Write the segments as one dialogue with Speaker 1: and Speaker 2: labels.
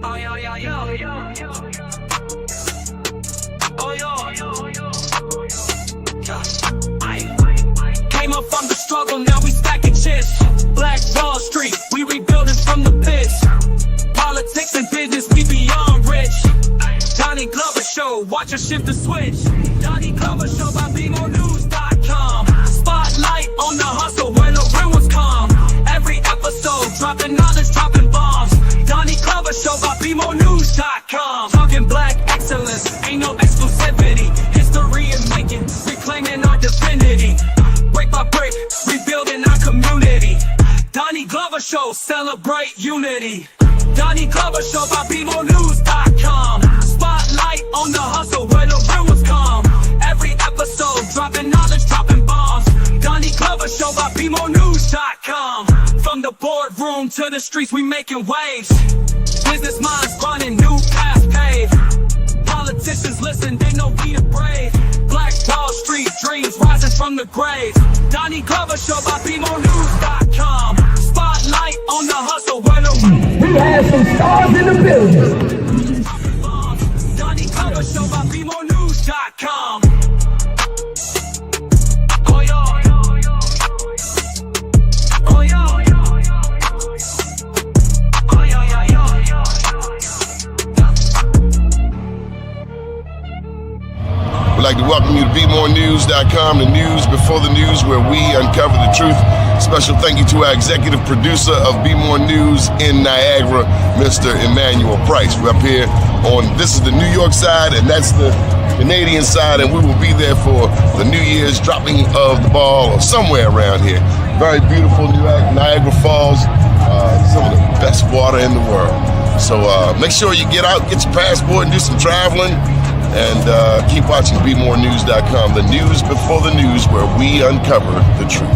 Speaker 1: Oh, yo, yo, yo, yo, yo. Oh, yo, yo, yo. Came up from the struggle, now we stacking chips. Black Wall Street, we rebuilding from the pits. Politics and business, we beyond rich. Donnie Glover Show, watch her shift the switch. Donnie Glover Show by BMOnews.com. Spotlight on the hustle where the real ones come. Every episode, dropping knowledge, dropping bombs. Donnie Glover Show by BMOnews.com. Talking black excellence, ain't no exclusivity. History is making, reclaiming our divinity. Break by break, rebuilding our community. Donnie Glover Show, celebrate unity. Donnie Glover Show by BMOnews.com. Spotlight on the hustle where the real ones come. Every episode, dropping knowledge, dropping bombs. Donnie Glover Show by BMOnews.com. From the boardroom to the streets, we making waves. Business minds running, new paths paved. Politicians listen, they know we the brave. Black Wall Street dreams rising from the grave. Donnie Glover Show by BMOnews.com. Spotlight on the hustle where the
Speaker 2: we have some stars in the building.
Speaker 1: Donnie Glover Show by BMOnews.com. Oh, yo. Oh, yo. Oh, yo, yo, yo.
Speaker 3: We'd like to welcome you to BeMoreNews.com, the news before the news, where we uncover the truth. Special thank you to our executive producer of Be More News in Niagara, Mr. Emmanuel Price. We're up here this is the New York side, and that's the Canadian side, and we will be there for the New Year's dropping of the ball or somewhere around here. Very beautiful Niagara Falls, some of the best water in the world. So make sure you get out, get your passport, and do some traveling. And keep watching BeMoreNews.com, the news before the news, where we uncover the truth.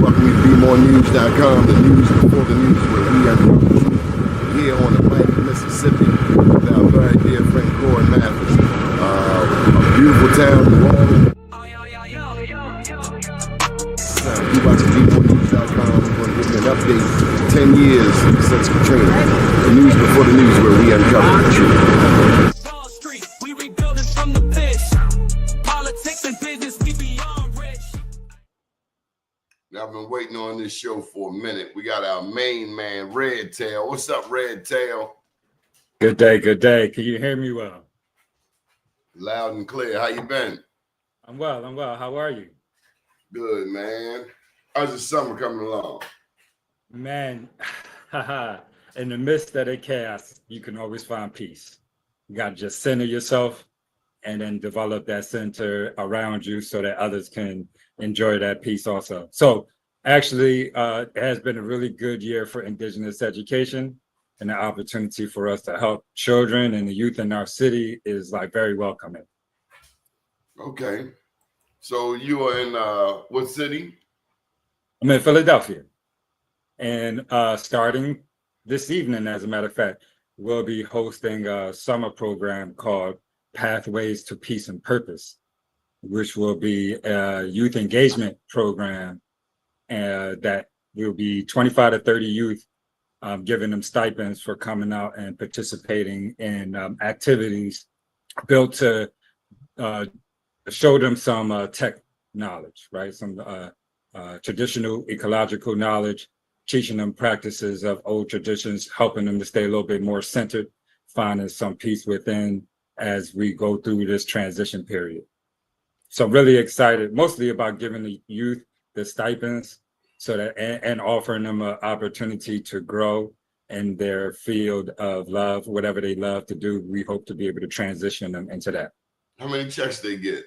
Speaker 3: Welcome to BeMoreNews.com, the news before the news, where we uncover the truth. Here on Atlantic, Mississippi, with our very dear friend Corey Mathis. A beautiful town, New Orleans. Keep watching BeMoreNews.com. We're going to give you an update. 10 years since Katrina. The news before the news, where we uncover the truth.
Speaker 1: Wall Street, we rebuilding from the pits. Politics and business, we beyond rich.
Speaker 3: Now, I've been waiting on this show for a minute. We got our main man, Red Tail. What's up, Red Tail?
Speaker 4: Good day, good day. Can you hear me well?
Speaker 3: Loud and clear. How you been?
Speaker 4: I'm well. How are you?
Speaker 3: Good, man. How's the summer coming along?
Speaker 4: Man, in the midst of the chaos, you can always find peace. You got to just center yourself and then develop that center around you so that others can enjoy that peace also. So actually, it has been a really good year for Indigenous education, and the opportunity for us to help children and the youth in our city is like very welcoming.
Speaker 3: Okay. So you are in what city?
Speaker 4: I'm in Philadelphia. And starting this evening, as a matter of fact, we'll be hosting a summer program called Pathways to Peace and Purpose, which will be a youth engagement program that will be 25 to 30 youth, giving them stipends for coming out and participating in activities built to show them some tech knowledge, right? Some traditional ecological knowledge, teaching them practices of old traditions, helping them to stay a little bit more centered, finding some peace within as we go through this transition period. So I'm really excited, mostly about giving the youth the stipends so that and offering them an opportunity to grow in their field of love, whatever they love to do. We hope to be able to transition them into that.
Speaker 3: How many checks they get?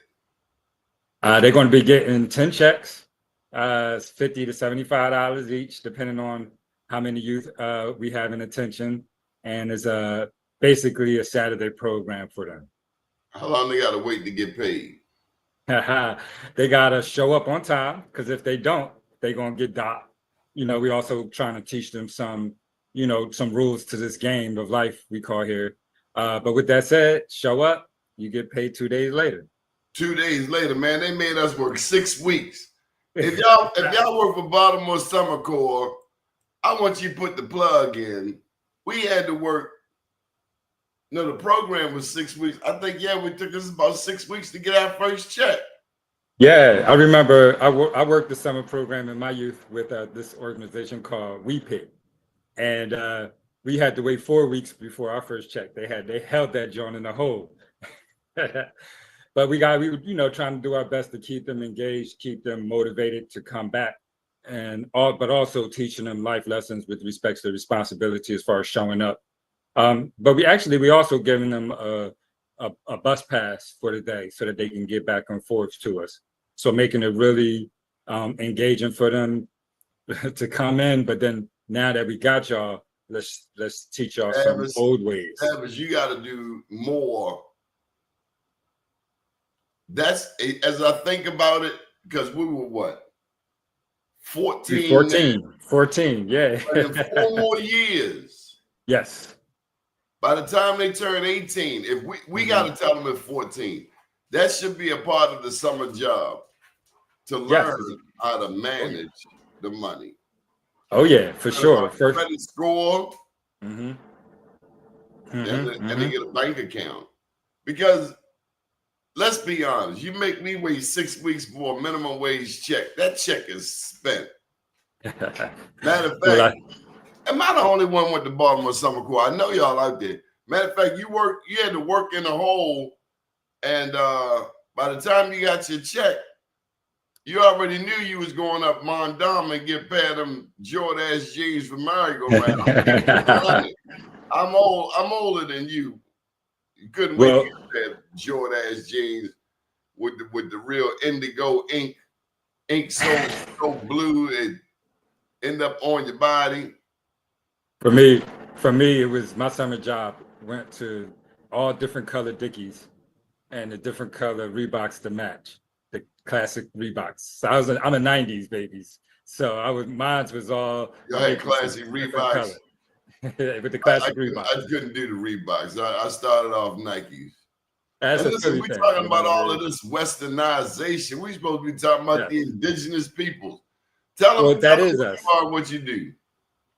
Speaker 4: They're going to be getting 10 checks. It's $50 to $75 each, depending on how many youth we have in attention, and it's basically a Saturday program for them.
Speaker 3: How long they got to wait to get paid?
Speaker 4: They got to show up on time, because if they don't, they're going to get docked. You know, we also trying to teach them some rules to this game of life we call here. But with that said, show up, you get paid 2 days later.
Speaker 3: 2 days later, man, they made us work 6 weeks. If y'all work for Baltimore Summer Corps, I want you to put the plug in. We had to work. No, the program was 6 weeks. I think, we took us about 6 weeks to get our first check.
Speaker 4: Yeah, I remember I worked the summer program in my youth with this organization called We Pick, and we had to wait 4 weeks before our first check. They held that joint in the hole. But we were trying to do our best to keep them engaged, keep them motivated to come back, but also teaching them life lessons with respect to responsibility as far as showing up. But we also giving them a bus pass for the day so that they can get back and forth to us. So making it really engaging for them to come in. But then now that we got y'all, let's teach y'all some old ways.
Speaker 3: You got to do more. That's, as I think about it, because we were what? 14,
Speaker 4: 14, yeah.
Speaker 3: 4 more years.
Speaker 4: Yes.
Speaker 3: By the time they turn 18, if we got to tell them at 14, that should be a part of the summer job to learn how to manage the money.
Speaker 4: Oh yeah, for sure.
Speaker 3: Credit score,
Speaker 4: and
Speaker 3: they get a bank account. Because let's be honest, you make me wait 6 weeks for a minimum wage check. That check is spent. Matter of fact, am I the only one with the Baltimore Summer Corps? I know y'all out there. Matter of fact, you had to work in a hole, and by the time you got your check, you already knew you was going up Mondam and get paid them Jordache jeans for merry-go-round. I'm older than you. You couldn't wait to get that Jordache jeans with the real indigo ink so blue it end up on your body.
Speaker 4: For me, it was my summer job. Went to all different color Dickies and the different color Reeboks to match the classic Reeboks. So I'm a '90s babies. So mine was all.
Speaker 3: Y'all had classic Reeboks.
Speaker 4: With the classic Reeboks.
Speaker 3: I couldn't do the Reeboks. I started off Nikes.
Speaker 4: That's
Speaker 3: and listen, we're talking about all of this westernization. We're supposed to be talking about the indigenous peoples. Tell them
Speaker 4: that is us.
Speaker 3: What you do.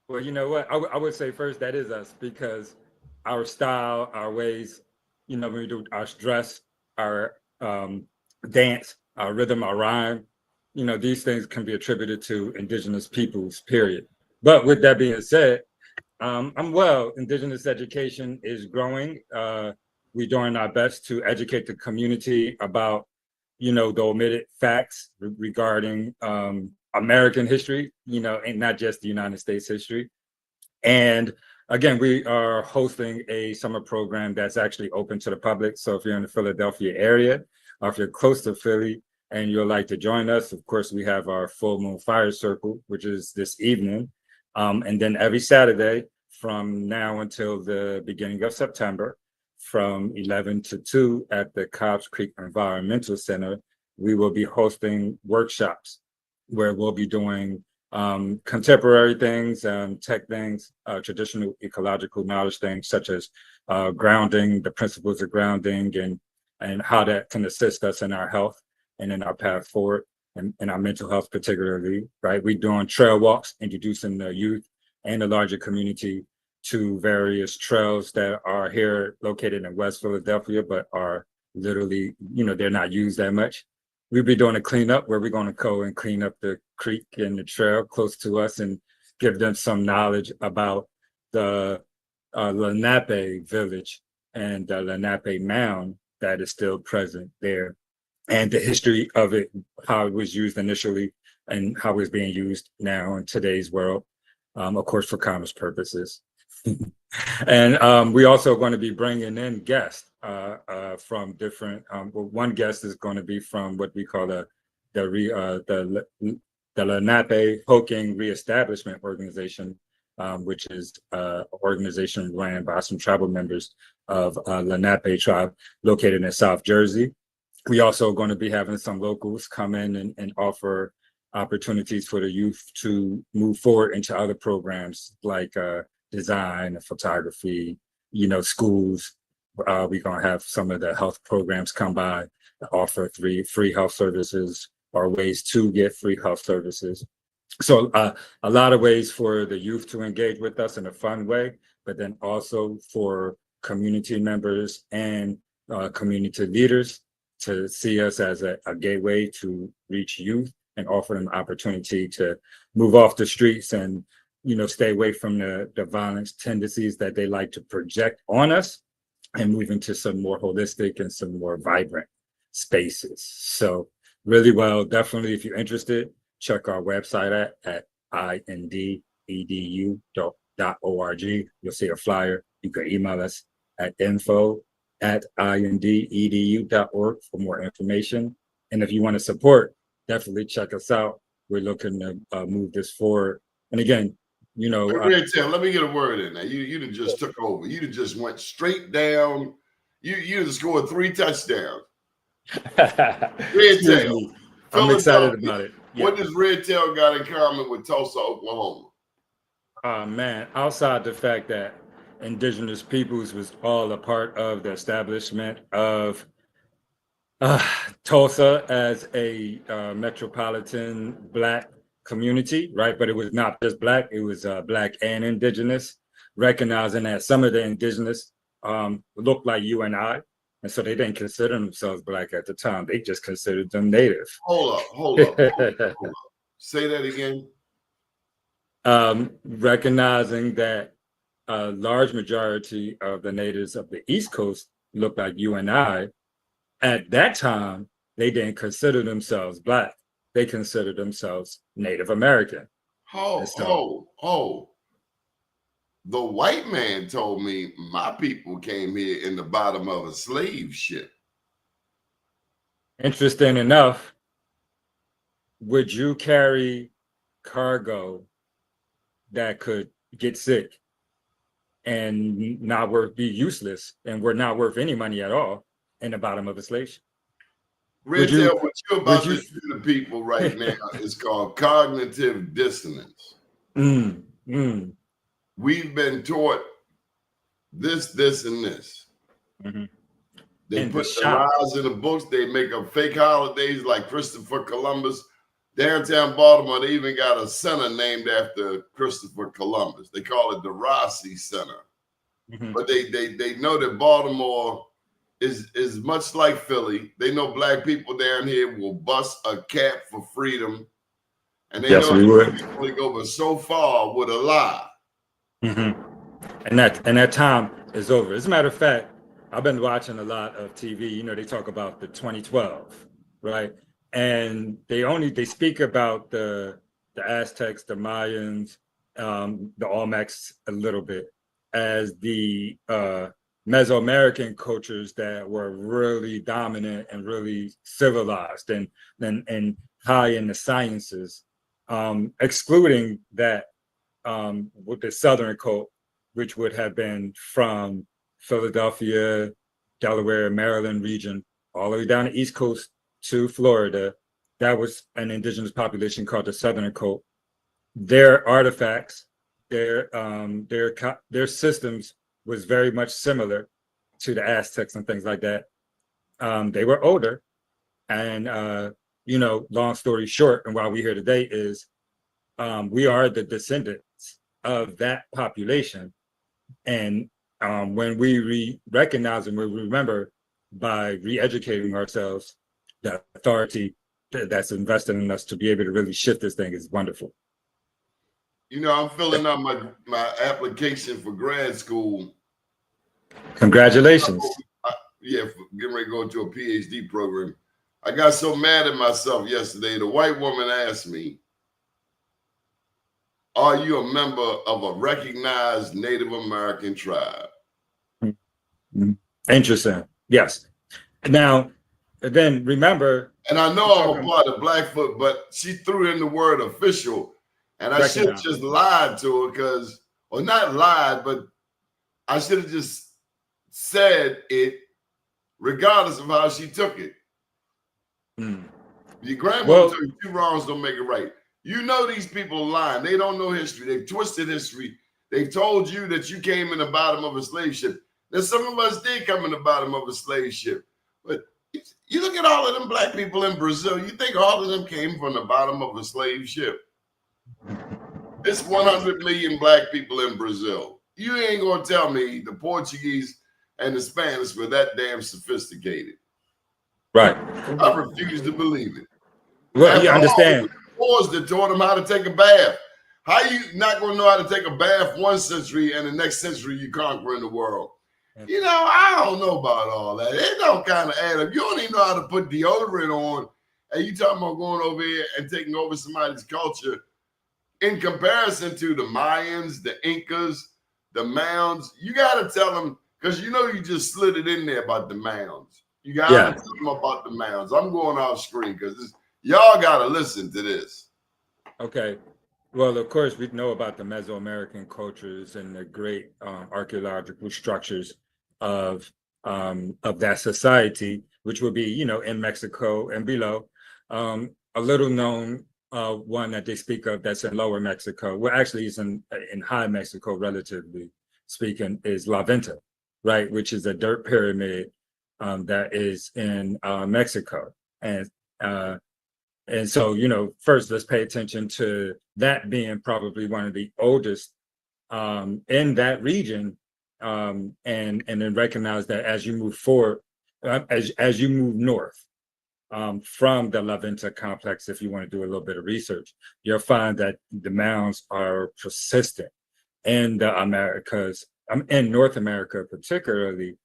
Speaker 4: Well, you know what? I would say first that is us, because our style, our ways, when we do our dress, our dance, our rhythm, our rhyme, these things can be attributed to indigenous peoples, period. But with that being said, Indigenous education is growing. We're doing our best to educate the community about, the omitted facts regarding American history, and not just the United States history. And again, we are hosting a summer program that's actually open to the public. So if you're in the Philadelphia area, or if you're close to Philly and you'd like to join us, of course, we have our Full Moon Fire Circle, which is this evening. And then every Saturday from now until the beginning of September, from 11 to 2 at the Cobbs Creek Environmental Center, we will be hosting workshops where we'll be doing contemporary things, tech things, traditional ecological knowledge things, such as grounding, the principles of grounding, and how that can assist us in our health and in our path forward, and our mental health particularly, right? We're doing trail walks, introducing the youth and the larger community to various trails that are here located in West Philadelphia, but are literally, they're not used that much. We'll be doing a cleanup where we're going to go and clean up the creek and the trail close to us and give them some knowledge about the Lenape village and the Lenape mound that is still present there, and the history of it, how it was used initially and how it's being used now in today's world, of course, for commerce purposes. And we also going to be bringing in guests from different. One guest is going to be from what we call the Lenape Hoking Reestablishment Organization, which is an organization ran by some tribal members of Lenape tribe located in South Jersey. We also going to be having some locals come in and offer opportunities for the youth to move forward into other programs like design, photography, schools, We're going to have some of the health programs come by, offer free health services or ways to get free health services. So a lot of ways for the youth to engage with us in a fun way, but then also for community members and community leaders to see us as a gateway to reach youth and offer them opportunity to move off the streets and, stay away from the violence tendencies that they like to project on us and move into some more holistic and some more vibrant spaces. So really well, definitely if you're interested, check our website at indedu.org. You'll see a flyer. You can email us at info@indedu.org for more information. And if you want to support, definitely check us out. We're looking to move this forward. And again,
Speaker 3: Red Tail, let me get a word in there. You done just took over. You done just went straight down. You done scored 3 touchdowns. Red Tail.
Speaker 4: I'm excited about it.
Speaker 3: Yeah. What does Red Tail got in common with Tulsa, Oklahoma?
Speaker 4: Man, outside the fact that Indigenous peoples was all a part of the establishment of Tulsa as a metropolitan Black community, right? But it was not just Black, it was Black and Indigenous, recognizing that some of the Indigenous looked like you and I. And so they didn't consider themselves Black at the time. They just considered them Native.
Speaker 3: Hold up. Say that again.
Speaker 4: Recognizing that a large majority of the natives of the East Coast looked like you and I, at that time, they didn't consider themselves Black. They considered themselves Native American.
Speaker 3: The white man told me my people came here in the bottom of a slave ship.
Speaker 4: Interesting enough, would you carry cargo that could get sick and be useless and were not worth any money at all in the bottom of a slave ship?
Speaker 3: What you're about to do to people right now is called cognitive dissonance. We've been taught this, and this.
Speaker 4: Mm-hmm.
Speaker 3: They put the lies in the books. They make up fake holidays like Christopher Columbus. Downtown Baltimore, they even got a center named after Christopher Columbus. They call it the Rossi Center. Mm-hmm. But they know that Baltimore is much like Philly. They know Black people down here will bust a cap for freedom. And they know we would only go but so far with a lie.
Speaker 4: Mm-hmm. And that time is over. As a matter of fact, I've been watching a lot of TV. They talk about the 2012, right? And they speak about the Aztecs, the Mayans, the Olmecs a little bit as the Mesoamerican cultures that were really dominant and really civilized and high in the sciences, excluding that with the Southern cult, which would have been from Philadelphia, Delaware, Maryland region, all the way down the East Coast to Florida. That was an indigenous population called the Southern cult. Their artifacts, their systems was very much similar to the Aztecs and things like that. They were older, and long story short, and why we're here today is we are the descendants of that population. And when we recognize and we remember by re-educating ourselves, the authority that's invested in us to be able to really shift this thing is wonderful.
Speaker 3: I'm filling out my application for grad school.
Speaker 4: Congratulations.
Speaker 3: For getting ready to go into a PhD program. I got so mad at myself yesterday. The white woman asked me, "Are you a member of a recognized Native American tribe?"
Speaker 4: Interesting. Yes. Now, then remember.
Speaker 3: And I know I'm a part of Blackfoot, but she threw in the word official. And I should have just lied to her not lied, but I should have just said it regardless of how she took it. Your grandma told you 2 wrongs don't make it right. These people are lying. They don't know history. They've twisted history. They've told you that you came in the bottom of a slave ship. Now, some of us did come in the bottom of a slave ship, but you look at all of them black people in Brazil, you think all of them came from the bottom of a slave ship? It's 100 million black people in Brazil. You ain't gonna tell me the Portuguese and the Spanish were that damn sophisticated.
Speaker 4: Right.
Speaker 3: I refuse to believe it.
Speaker 4: Well, you understand.
Speaker 3: Wars that taught them how to take a bath. How you not gonna know how to take a bath one century and the next century you conquering the world? You know, I don't know about all that. It don't kind of add up. You don't even know how to put deodorant on, and you talking about going over here and taking over somebody's culture. In comparison to the Mayans, the Incas, the mounds, you got to tell them, because you know you just slid it in there about the mounds. You got to tell them about the mounds. I'm going off screen because y'all got to listen to this. Okay.
Speaker 4: Well, of course, we know about the Mesoamerican cultures and the great archaeological structures of that society, which would be, you know, in Mexico and below. A little known one that they speak of that's in Lower Mexico, well, actually, it's in High Mexico, relatively speaking, is La Venta, right, which is a dirt pyramid that is in Mexico, and so, you know, first let's pay attention to that being probably one of the oldest in that region, and then recognize that as you move forward, as you move north. From the La Venta complex, if you want to do a little bit of research, you'll find that the mounds are persistent in the Americas, in North America particularly,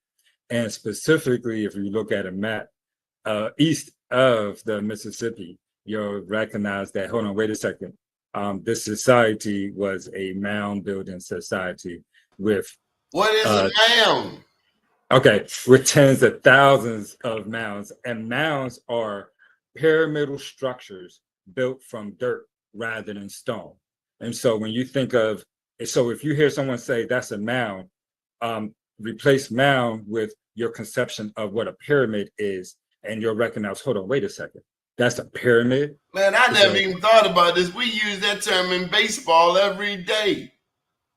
Speaker 4: and specifically if you look at a map east of the Mississippi, you'll recognize that, hold on, wait a second, this society was a mound building society with—
Speaker 3: What is a mound?
Speaker 4: Okay, with tens of thousands of mounds, and mounds are pyramidal structures built from dirt rather than stone. And so when you think of, so if you hear someone say that's a mound, replace mound with your conception of what a pyramid is, and you'll recognize, hold on, wait a second, that's a pyramid?
Speaker 3: Man, I never even thought about this. We use that term in baseball every day.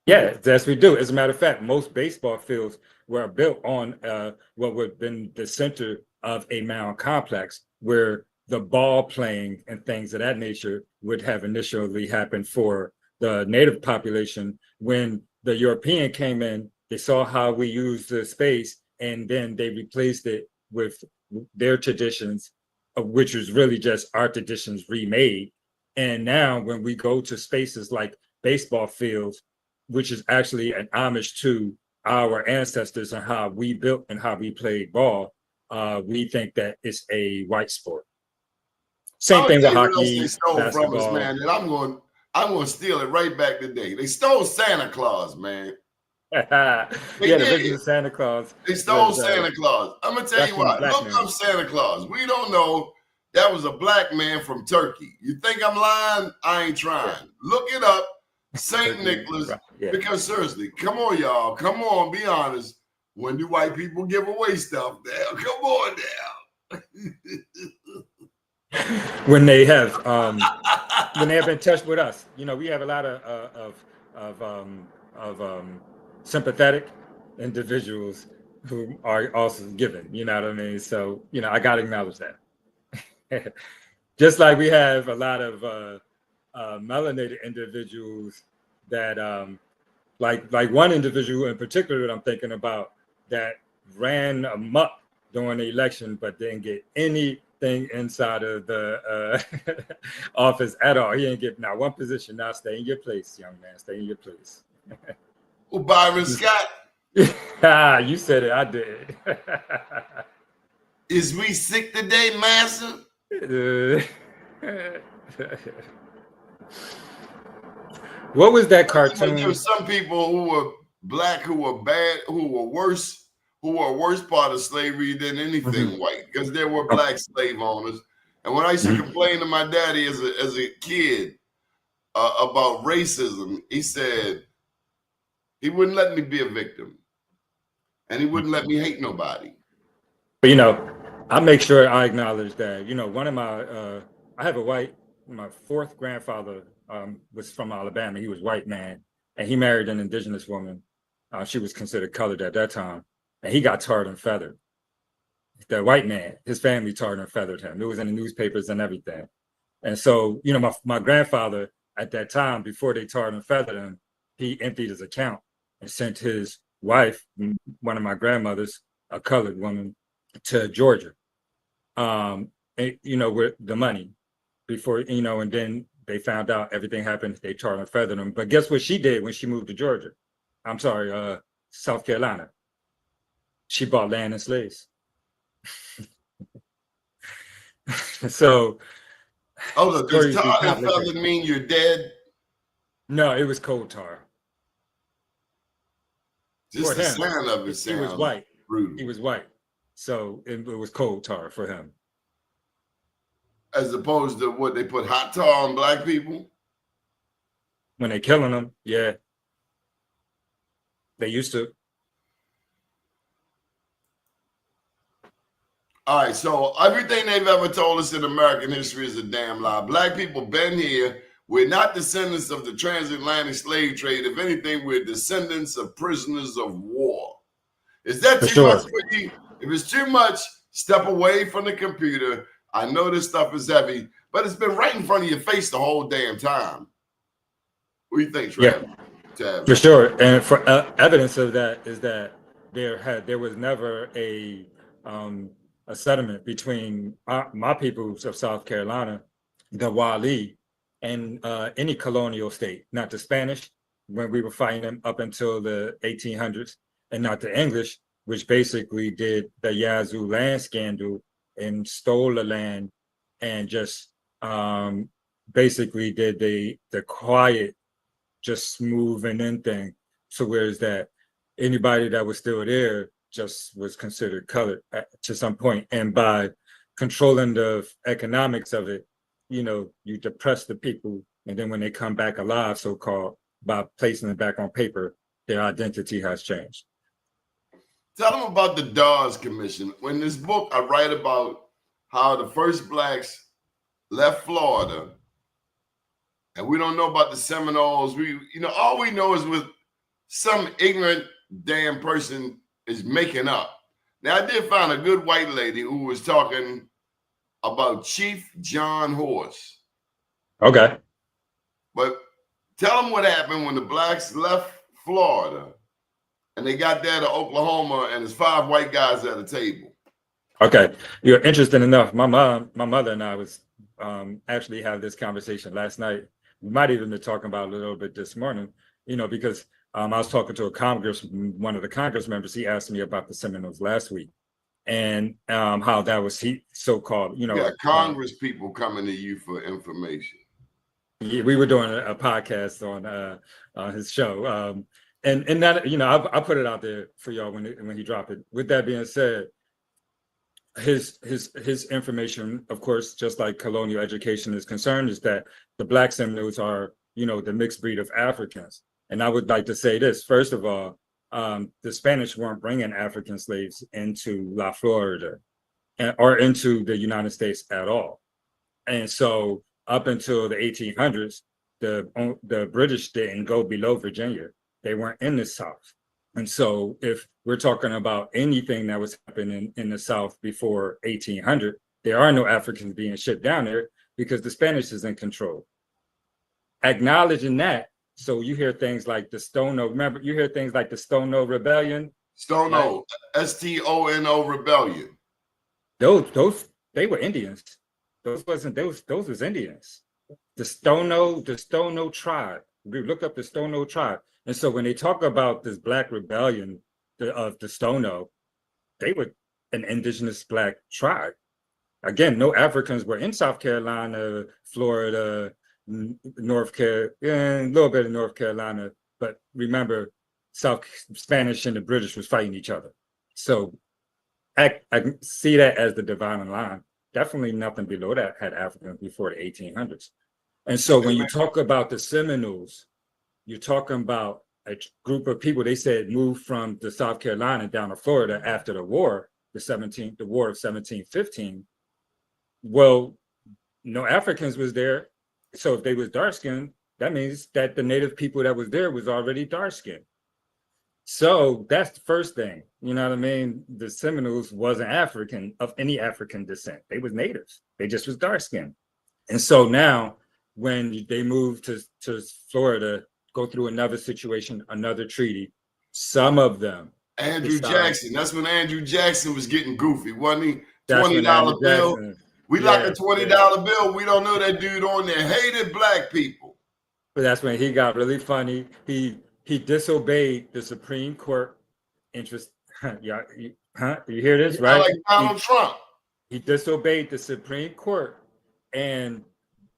Speaker 4: Yeah, yes, we do. As a matter of fact, most baseball fields were built on what would have been the center of a mound complex, where the ball playing and things of that nature would have initially happened for the native population. When the European came in, they saw how we used the space, and then they replaced it with their traditions, which was really just our traditions remade. And now when we go to spaces like baseball fields, which is actually an homage to our ancestors and how we built and how we played ball, we think that it's a white sport. Same thing with hockey,
Speaker 3: they stole
Speaker 4: basketball.
Speaker 3: From us, man, and I'm going to steal it right back today. They stole Santa Claus, man.
Speaker 4: Yeah, the original Santa Claus.
Speaker 3: They stole Santa Claus. I'm going to tell you what, look up Santa Claus. We don't know. That was a black man from Turkey. You think I'm lying? I ain't trying. Look it up. St. Nicholas, because seriously, come on, y'all. Come on, be honest. When do white people give away stuff now? Come on now.
Speaker 4: When they have been touched with us, you know, we have a lot of sympathetic individuals who are also given, you know what I mean? So, you know, I got to acknowledge that. Just like we have a lot of melanated individuals that like one individual in particular that I'm thinking about that ran amok during the election but didn't get anything inside of the office at all. He didn't get not one position. Now stay in your place, young man. Stay in your place.
Speaker 3: Well, Byron Scott.
Speaker 4: You said it. I did.
Speaker 3: Is we sick today, master?
Speaker 4: What was that cartoon?
Speaker 3: There were some people who were black, who were bad, who were a worse part of slavery than anything white, because there were black slave owners. And when I used to complain to my daddy as a kid about racism, he said he wouldn't let me be a victim, and he wouldn't let me hate nobody.
Speaker 4: But you know, I make sure I acknowledge that. You know, one of my I have my fourth grandfather was from Alabama. He was white man, and he married an indigenous woman. She was considered colored at that time. and he got tarred and feathered. The white man, his family tarred and feathered him. It was in the newspapers and everything. And so, you know, my grandfather at that time, before they tarred and feathered him, he emptied his account and sent his wife, one of my grandmothers, a colored woman, to Georgia. You know, with the money before, you know, and then they found out everything happened. They tarred and feathered him. But guess what she did when she moved to Georgia? I'm sorry, South Carolina. She bought land and slaves. So,
Speaker 3: oh, does tar and feather mean you're dead?
Speaker 4: No, it was coal tar.
Speaker 3: Just the sound of it sounds.
Speaker 4: He was white.
Speaker 3: Brutal.
Speaker 4: He was white, so it was coal tar for him.
Speaker 3: As opposed to what they put hot tar on black people
Speaker 4: when they killing them. Yeah, they used to.
Speaker 3: All right, so everything they've ever told us in American history is a damn lie. Black people been here. We're not descendants of the transatlantic slave trade. If anything, we're descendants of prisoners of war. Is that too much for you? If it's too much, step away from the computer. I know this stuff is heavy, but it's been right in front of your face the whole damn time. What do you think, Trav?
Speaker 4: Yeah, for sure. And for evidence of that is that there was never a settlement between my peoples of South Carolina, the Wali, and any colonial state, not the Spanish, when we were fighting them up until the 1800s, and not the English, which basically did the Yazoo land scandal and stole the land and just basically did the quiet, just smoothing in thing. So whereas that anybody that was still there just was considered colored to some point. And by controlling the economics of it, you know, you depress the people. And then when they come back alive, so-called, by placing it back on paper, their identity has changed.
Speaker 3: Tell them about the Dawes Commission. In this book, I write about how the first blacks left Florida, and we don't know about the Seminoles. All we know is with some ignorant damn person is making up. Now, I did find a good white lady who was talking about Chief John Horse.
Speaker 4: Okay.
Speaker 3: But tell them what happened when the blacks left Florida and they got there to Oklahoma and there's 5 white guys at a table.
Speaker 4: Okay. You're interesting enough. My mother and I was actually had this conversation last night. We might even be talking about it a little bit this morning, you know, because I was talking to one of the Congress members. He asked me about the Seminoles last week and how that was so-called, you know.
Speaker 3: Yeah, Congress people coming to you for information.
Speaker 4: Yeah, we were doing a podcast on his show. And that, you know, I put it out there for y'all when he dropped it. With that being said, his information, of course, just like colonial education is concerned, is that the Black Seminoles are, you know, the mixed breed of Africans. And I would like to say this, first of all, the Spanish weren't bringing African slaves into La Florida or into the United States at all. And so up until the 1800s, the British didn't go below Virginia. They weren't in the South. And so if we're talking about anything that was happening in the South before 1800, there are no Africans being shipped down there because the Spanish is in control. Acknowledging that, so you hear things like the Stono, remember, you hear things like the Stono Rebellion.
Speaker 3: Stono, Stono Rebellion.
Speaker 4: Those, they were Indians. Those was Indians. The Stono tribe. We look up the Stono tribe. And so when they talk about this Black rebellion of the Stono, they were an indigenous Black tribe. Again, no Africans were in South Carolina, Florida, North Carolina, a little bit of North Carolina. But remember, Spanish and the British was fighting each other. So I see that as the dividing line. Definitely nothing below that had Africans before the 1800s. And so when you talk about the Seminoles, you're talking about a group of people, they said, moved from the South Carolina down to Florida after the war, the War of 1715. Well, no Africans was there. So if they was dark skinned, that means that the native people that was there was already dark skinned. So that's the first thing. You know what I mean? The Seminoles wasn't African of any African descent. They was natives. They just was dark skinned. And so now when they moved to Florida, go through another situation, another treaty, some of them
Speaker 3: Andrew Jackson. That's when Andrew Jackson was getting goofy, wasn't he? $20 bill.
Speaker 4: Jackson,
Speaker 3: We like a $20 bill. We don't know that dude on there hated black people.
Speaker 4: But that's when he got really funny. He disobeyed the Supreme Court interest. Yeah, you hear this, right?
Speaker 3: Like Donald Trump.
Speaker 4: He disobeyed the Supreme Court and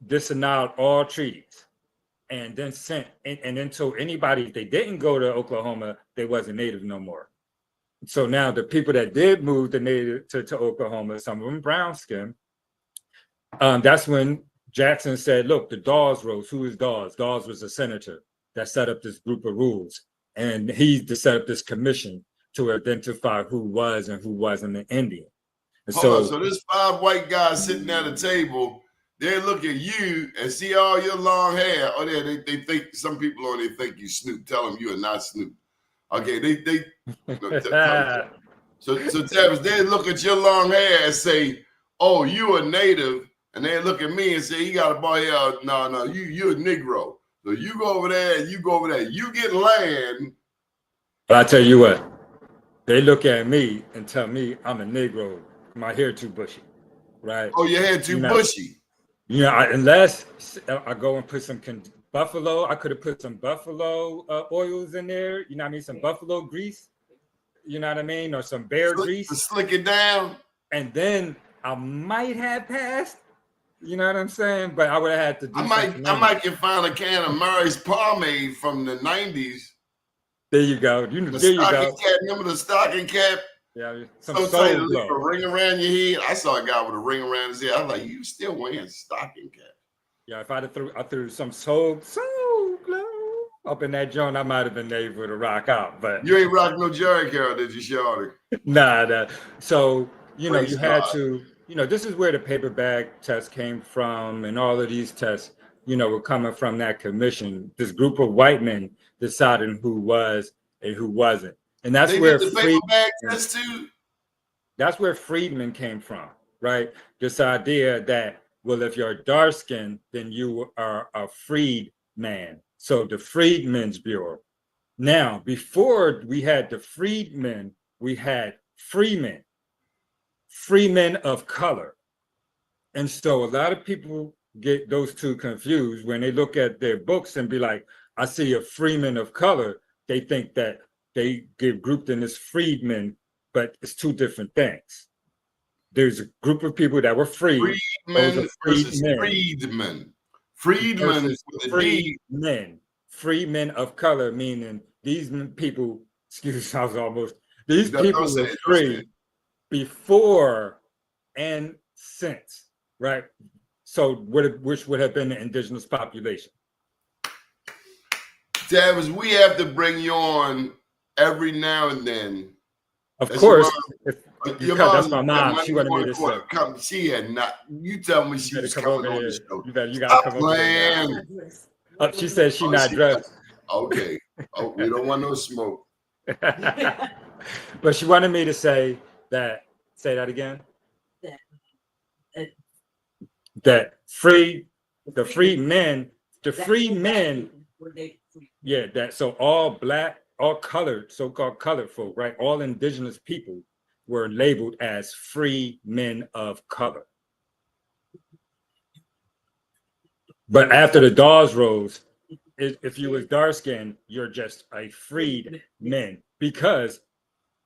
Speaker 4: disannowed all treaties, and then sent and then told anybody if they didn't go to Oklahoma, they wasn't native no more. So now the people that did move the native to Oklahoma, some of them brown skin, that's when Jackson said, look, the Dawes rose. Who is Dawes? Dawes was a senator that set up this group of rules. And he set up this commission to identify who was and who wasn't an Indian. And
Speaker 3: so there's 5 white guys sitting at a table. They look at you and see all your long hair. Oh, they think, some people on there think you Snoop. Tell them you are not Snoop. Okay, so Tavis, they look at your long hair and say, oh, you a native. And they look at me and say, you got a boy here. No, you're a Negro. So you go over there and you go over there. You get land.
Speaker 4: But I tell you what, they look at me and tell me I'm a Negro. My hair too bushy, right?
Speaker 3: Oh, your hair too bushy.
Speaker 4: Unless I go and put some buffalo. I could have put some buffalo oils in there. You know what I mean? Some buffalo grease. You know what I mean? Or some bear grease.
Speaker 3: To slick it down.
Speaker 4: And then I might have passed. You know what I'm saying? But I would have had to do
Speaker 3: I might can find a can of Murray's pomade from the 90s.
Speaker 4: There you go. There you go.
Speaker 3: Cap, remember the stocking cap?
Speaker 4: Yeah,
Speaker 3: some tight, a ring around your head. I saw a guy with a ring around his head. I was like, you still wearing stocking cap?
Speaker 4: Yeah, if I threw some soul glow up in that joint, I might have been able to rock out. But
Speaker 3: you ain't rock no Jerry Carroll, did you, shorty?
Speaker 4: Nah. So you had to. This is where the paper bag test came from, and all of these tests, were coming from that commission. This group of white men deciding who was and who wasn't. And that's where the paper bag test too. That's where Freedmen came from, right? This idea that, well, if you're dark skinned, then you are a freed man. So the Freedmen's Bureau. Now, before we had the freedmen, we had freemen of color. And so a lot of people get those two confused when they look at their books and be like, I see a freeman of color. They think that they get grouped in as freedmen, but it's two different things. There's a group of people that were free.
Speaker 3: Freedmen versus freedmen. Freedmen.
Speaker 4: Freemen of color, meaning these people, these people were free before and since, right? So which would have been the indigenous population.
Speaker 3: Tavis, we have to bring you on every now and then.
Speaker 4: Of course. That's my mom. She wanted me to say.
Speaker 3: She had not. You tell me she was coming on the show.
Speaker 4: You got to come over. She said she's not dressed.
Speaker 3: Okay. Oh, we don't want no smoke.
Speaker 4: But she wanted me to say that. Say that again. The free men. Yeah, that so all black, all colored, so-called colored folk, right? All indigenous people were labeled as free men of color. But after the Dawes rose, if you was dark-skinned, you're just a freed man, because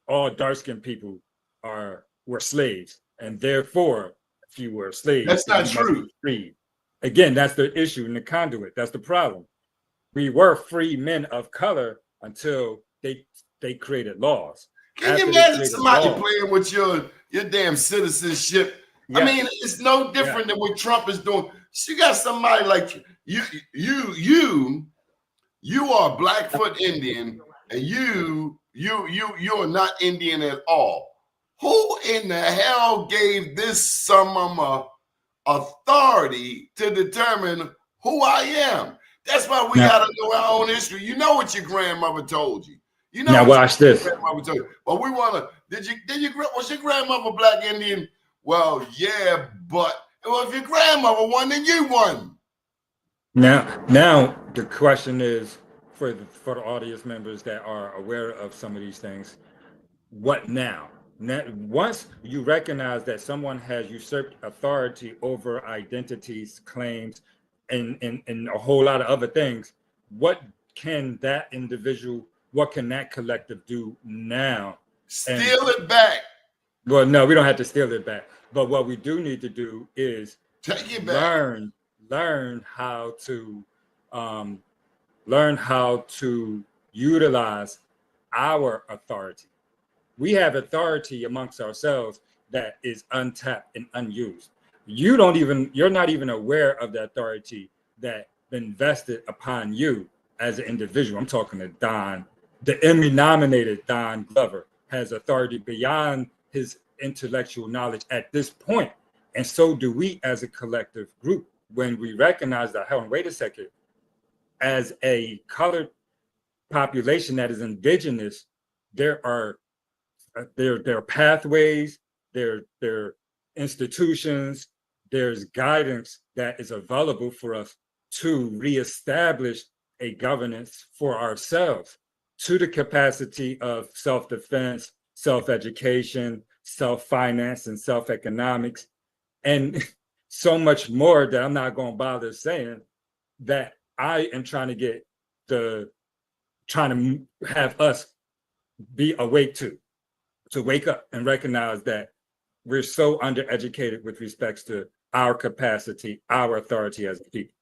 Speaker 4: all dark-skinned people were slaves, and therefore, if you were slaves,
Speaker 3: that's not true.
Speaker 4: Freed. Again, that's the issue in the conduit. That's the problem. We were free men of color until they created laws.
Speaker 3: Can you imagine somebody playing with your damn citizenship? Yes. I mean, it's no different than what Trump is doing. So you got somebody like you are Blackfoot Indian, and you're not Indian at all. Who in the hell gave this some authority to determine who I am? That's why we got to know our own history. You know what your grandmother told you. You know,
Speaker 4: now watch this.
Speaker 3: Grandmother told you, well, we want to. Was your grandmother black Indian? Well, yeah, but well, if your grandmother won, then you won.
Speaker 4: Now the question is for the audience members that are aware of some of these things, what now? Now, once you recognize that someone has usurped authority over identities, claims, and a whole lot of other things, what can that individual, what can that collective do now?
Speaker 3: Steal it back.
Speaker 4: Well, no, we don't have to steal it back. But what we do need to do is
Speaker 3: take it back.
Speaker 4: Learn how to utilize our authority. We have authority amongst ourselves that is untapped and unused. You're not even aware of the authority that been vested upon you as an individual. I'm talking to Don, the Emmy-nominated Don Glover has authority beyond his intellectual knowledge at this point. And so do we as a collective group when we recognize that, hold on, wait a second, as a colored population that is indigenous, there are pathways, there are institutions, there's guidance that is available for us to reestablish a governance for ourselves to the capacity of self-defense, self-education, self-finance, and self-economics, and so much more that I'm not going to bother saying, that I am trying to have us be awake to wake up and recognize that we're so undereducated with respects to our capacity, our authority as a people.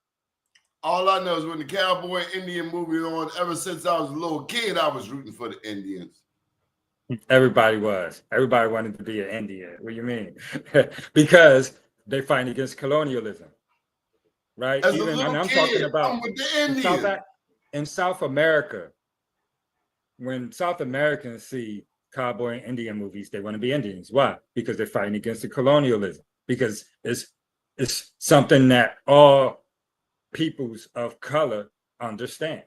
Speaker 3: All I know is when the cowboy Indian movie on, ever since I was a little kid, I was rooting for the Indians.
Speaker 4: Everybody wanted to be an Indian. What do you mean? Because they fight against colonialism, right?
Speaker 3: As even I'm talking about with the Indians.
Speaker 4: In South America, when South Americans see cowboy and Indian movies, they want to be Indians. Why? Because they're fighting against the colonialism. Because it's something that all peoples of color understand.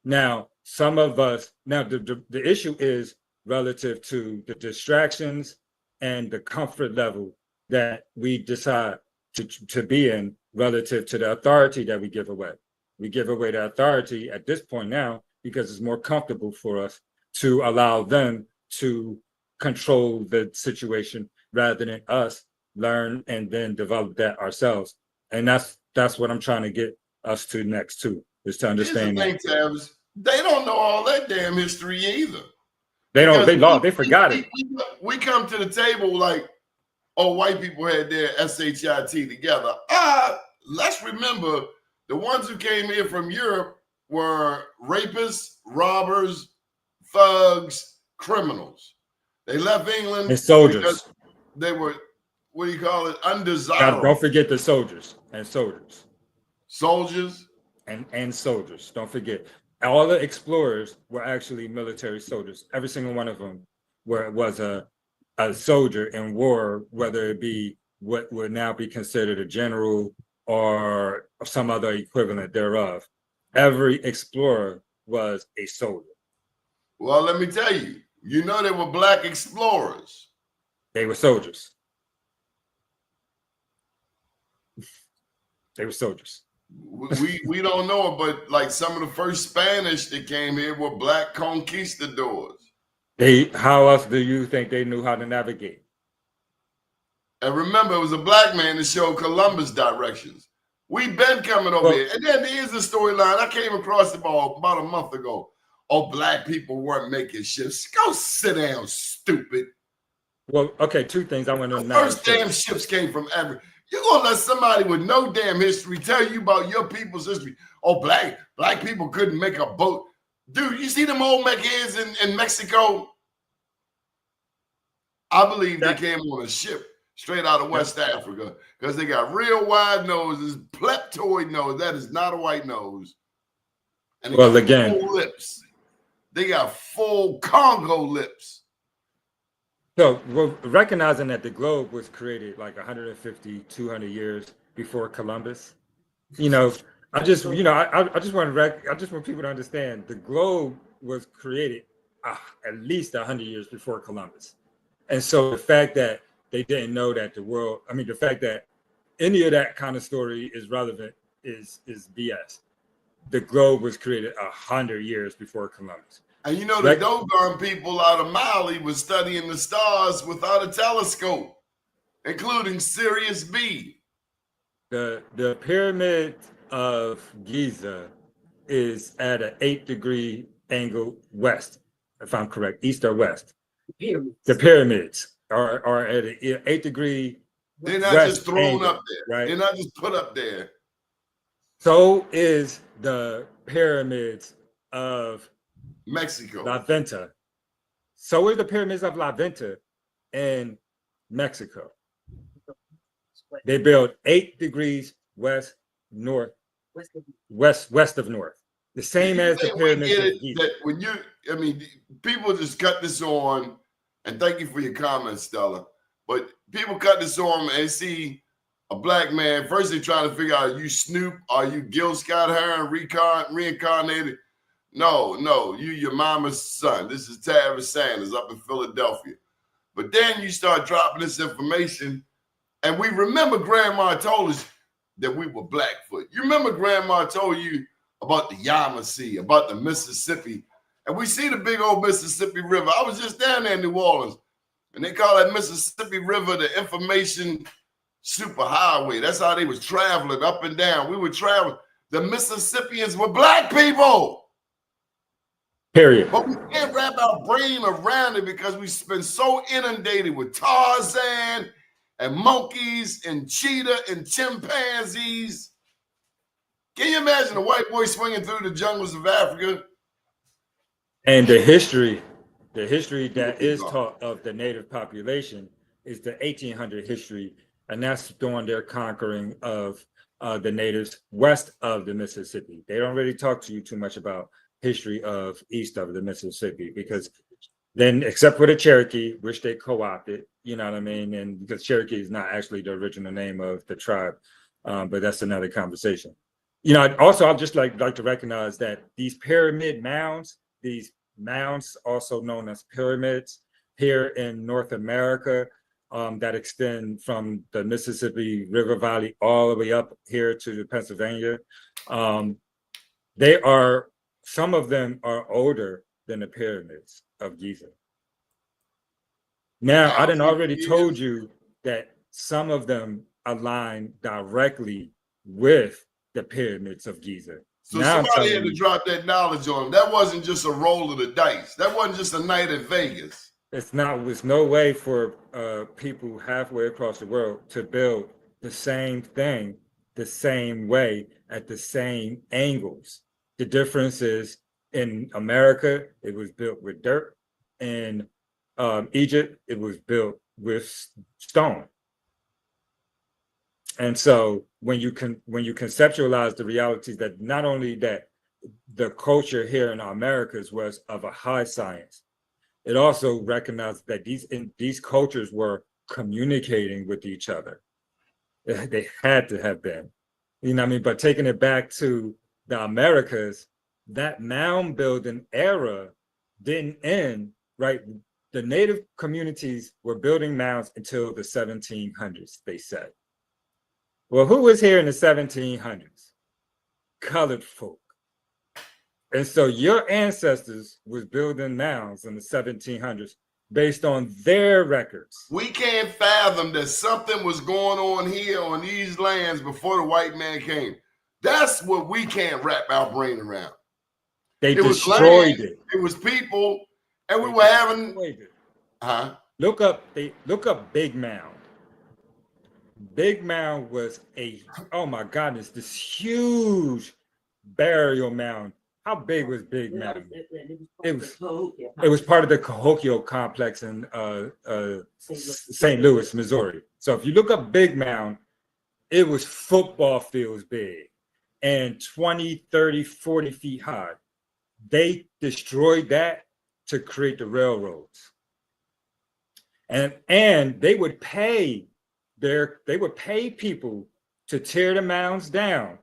Speaker 4: Now, some of us, the issue is relative to the distractions and the comfort level that we decide to be in relative to the authority that we give away. We give away the authority at this point now because it's more comfortable for us to allow them to control the situation rather than us learn and then develop that ourselves. And that's what I'm trying to get us to next too, is to understand that.
Speaker 3: They don't know all that damn history either.
Speaker 4: They forgot it.
Speaker 3: We come to the table like, oh, white people had their SHIT together. Let's remember the ones who came here from Europe were rapists, robbers, thugs, criminals. They left England
Speaker 4: and soldiers.
Speaker 3: They were, what do you call it, undesirable.
Speaker 4: Don't forget the soldiers and soldiers.
Speaker 3: Soldiers?
Speaker 4: And soldiers. Don't forget. All the explorers were actually military soldiers. Every single one of them was a soldier in war, whether it be what would now be considered a general or some other equivalent thereof. Every explorer was a soldier.
Speaker 3: Well, let me tell you, you know they were black explorers.
Speaker 4: They were soldiers. They were soldiers.
Speaker 3: We don't know it, but like some of the first Spanish that came here were black conquistadors.
Speaker 4: How else do you think they knew how to navigate?
Speaker 3: And remember, it was a black man that showed Columbus directions. We've been coming over here. And then here's the storyline. I came across it about a month ago. Oh, black people weren't making ships. Go sit down, stupid.
Speaker 4: Well, okay, two things I want to know.
Speaker 3: First damn ships came from Africa. You're gonna let somebody with no damn history tell you about your people's history. Oh, black people couldn't make a boat. Dude, you see them old Mexicans in Mexico? I believe they came on a ship straight out of West Africa because they got real wide noses, pleptoid nose. That is not a white nose. And
Speaker 4: well, again,
Speaker 3: full lips. They got full Congo lips.
Speaker 4: So we're recognizing that the globe was created like 150, 200 years before Columbus. I just want people to understand the globe was created at least 100 years before Columbus. And so the fact that they didn't know that the fact that any of that kind of story is relevant is BS. The globe was created 100 years before Columbus.
Speaker 3: And you know, the Dogon people out of Mali was studying the stars without a telescope, including Sirius B.
Speaker 4: The pyramid of Giza is at an 8-degree angle west, if I'm correct, east or west. The pyramids are at an 8-degree.
Speaker 3: They're not just thrown angle, up there, right? They're not just put up there.
Speaker 4: So is the pyramids of
Speaker 3: Mexico,
Speaker 4: La Venta. So is the pyramids of La Venta in Mexico. They built 8 degrees west of north. The same as the pyramids of Giza.
Speaker 3: That when people just cut this on, and thank you for your comments, Stella. But people cut this on and see a black man. First, they trying to figure out, are you Snoop? Are you Gil Scott-Heron reincarnated? No, you your mama's son. This is Tavis Sanders up in Philadelphia. But then you start dropping this information, and we remember Grandma told us that we were Blackfoot. You remember Grandma told you about the Yamasee, about the Mississippi, and we see the big old Mississippi River. I was just down there in New Orleans, and they call that Mississippi River the information superhighway. That's how they was traveling up and down. We were traveling. The Mississippians were black people.
Speaker 4: Period.
Speaker 3: But we can't wrap our brain around it because we've been so inundated with Tarzan and monkeys and cheetah and chimpanzees. Can you imagine a white boy swinging through the jungles of Africa?
Speaker 4: And the history that is taught of the native population is the 1800 history, and that's during their conquering of the natives west of the Mississippi. They don't really talk to you too much about history of east of the Mississippi, because then, except for the Cherokee, which they co-opted, you know what I mean? And because Cherokee is not actually the original name of the tribe, but that's another conversation. You know, also, I'd just like to recognize that these pyramid mounds, these mounds also known as pyramids here in North America, that extend from the Mississippi River Valley all the way up here to Pennsylvania. Some of them are older than the pyramids of Giza. Now, I done already told you that some of them align directly with the pyramids of Giza.
Speaker 3: So now somebody had to drop that knowledge on them. That wasn't just a roll of the dice. That wasn't just a night at Vegas.
Speaker 4: It's no way for people halfway across the world to build the same thing the same way at the same angles. The difference is, in America, it was built with dirt. In Egypt, it was built with stone. And so when you conceptualize the realities that not only that the culture here in Americas was of a high science, it also recognized that these cultures were communicating with each other. They had to have been, you know what I mean? But taking it back to the Americas, that mound building era didn't end, right? The native communities were building mounds until the 1700s, they said. Well, who was here in the 1700s? Colored folk. And so your ancestors was building mounds in the 1700s based on their records.
Speaker 3: We can't fathom that something was going on here on these lands before the white man came. That's what we can't wrap our brain around.
Speaker 4: They destroyed it.
Speaker 3: It was people, and we were having.
Speaker 4: Look up Big Mound. Big Mound was oh my goodness, this huge burial mound. How big was Big Mound? It was part of the Cahokia complex in St. Louis, Missouri. So if you look up Big Mound, it was football fields big and 20, 30, 40 feet high. They destroyed that to create the railroads. And they would pay people to tear the mounds down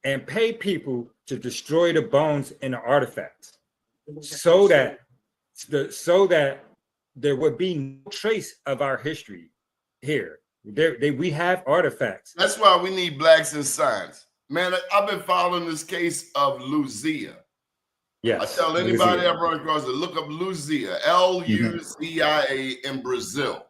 Speaker 4: and pay people to destroy the bones and the artifacts so that so that there would be no trace of our history here. We have artifacts.
Speaker 3: That's why we need blacks in science. Man, I've been following this case of Luzia.
Speaker 4: Yes.
Speaker 3: I tell anybody I run across to look up Luzia, Luzia in Brazil.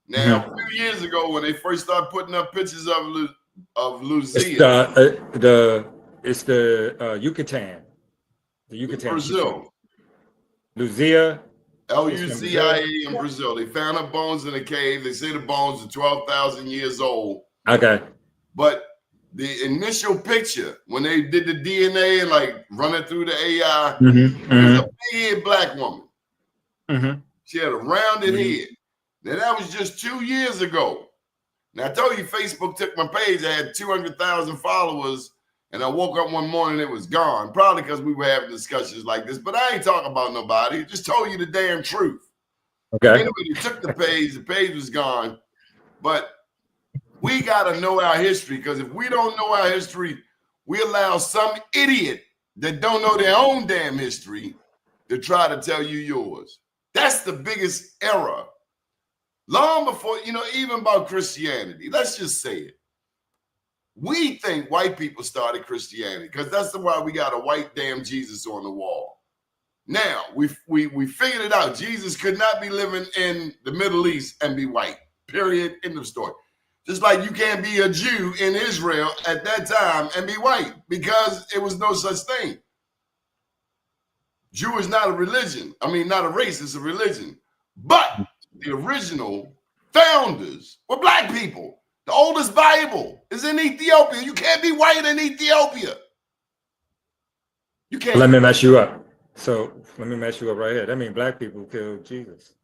Speaker 3: Now, a few years ago, when they first started putting up pictures of Luzia,
Speaker 4: it's the Yucatan,
Speaker 3: Brazil,
Speaker 4: Luzia,
Speaker 3: Luzia in Brazil. They found her bones in a cave. They say the bones are 12,000 years old.
Speaker 4: Okay.
Speaker 3: But the initial picture, when they did the DNA and like run it through the AI, it was a big black woman. She had a rounded head. Now, that was just 2 years ago. Now, I told you Facebook took my page. I had 200,000 followers, and I woke up one morning, it was gone. Probably because we were having discussions like this, but I ain't talking about nobody. Just told you the damn truth.
Speaker 4: Okay.
Speaker 3: Anyway, they took the page was gone. But we got to know our history, because if we don't know our history, we allow some idiot that don't know their own damn history to try to tell you yours. That's the biggest error. Long before, even about Christianity, let's just say it. We think white people started Christianity because that's why we got a white damn Jesus on the wall. Now, we figured it out. Jesus could not be living in the Middle East and be white, period, end of story. Just like you can't be a Jew in Israel at that time and be white, because it was no such thing. Jew is not a religion. I mean, not a race, it's a religion. But the original founders were black people. The oldest Bible is in Ethiopia. You can't be white in Ethiopia. You can't.
Speaker 4: Let me mess you up. So let me mess you up right here. That means black people killed Jesus.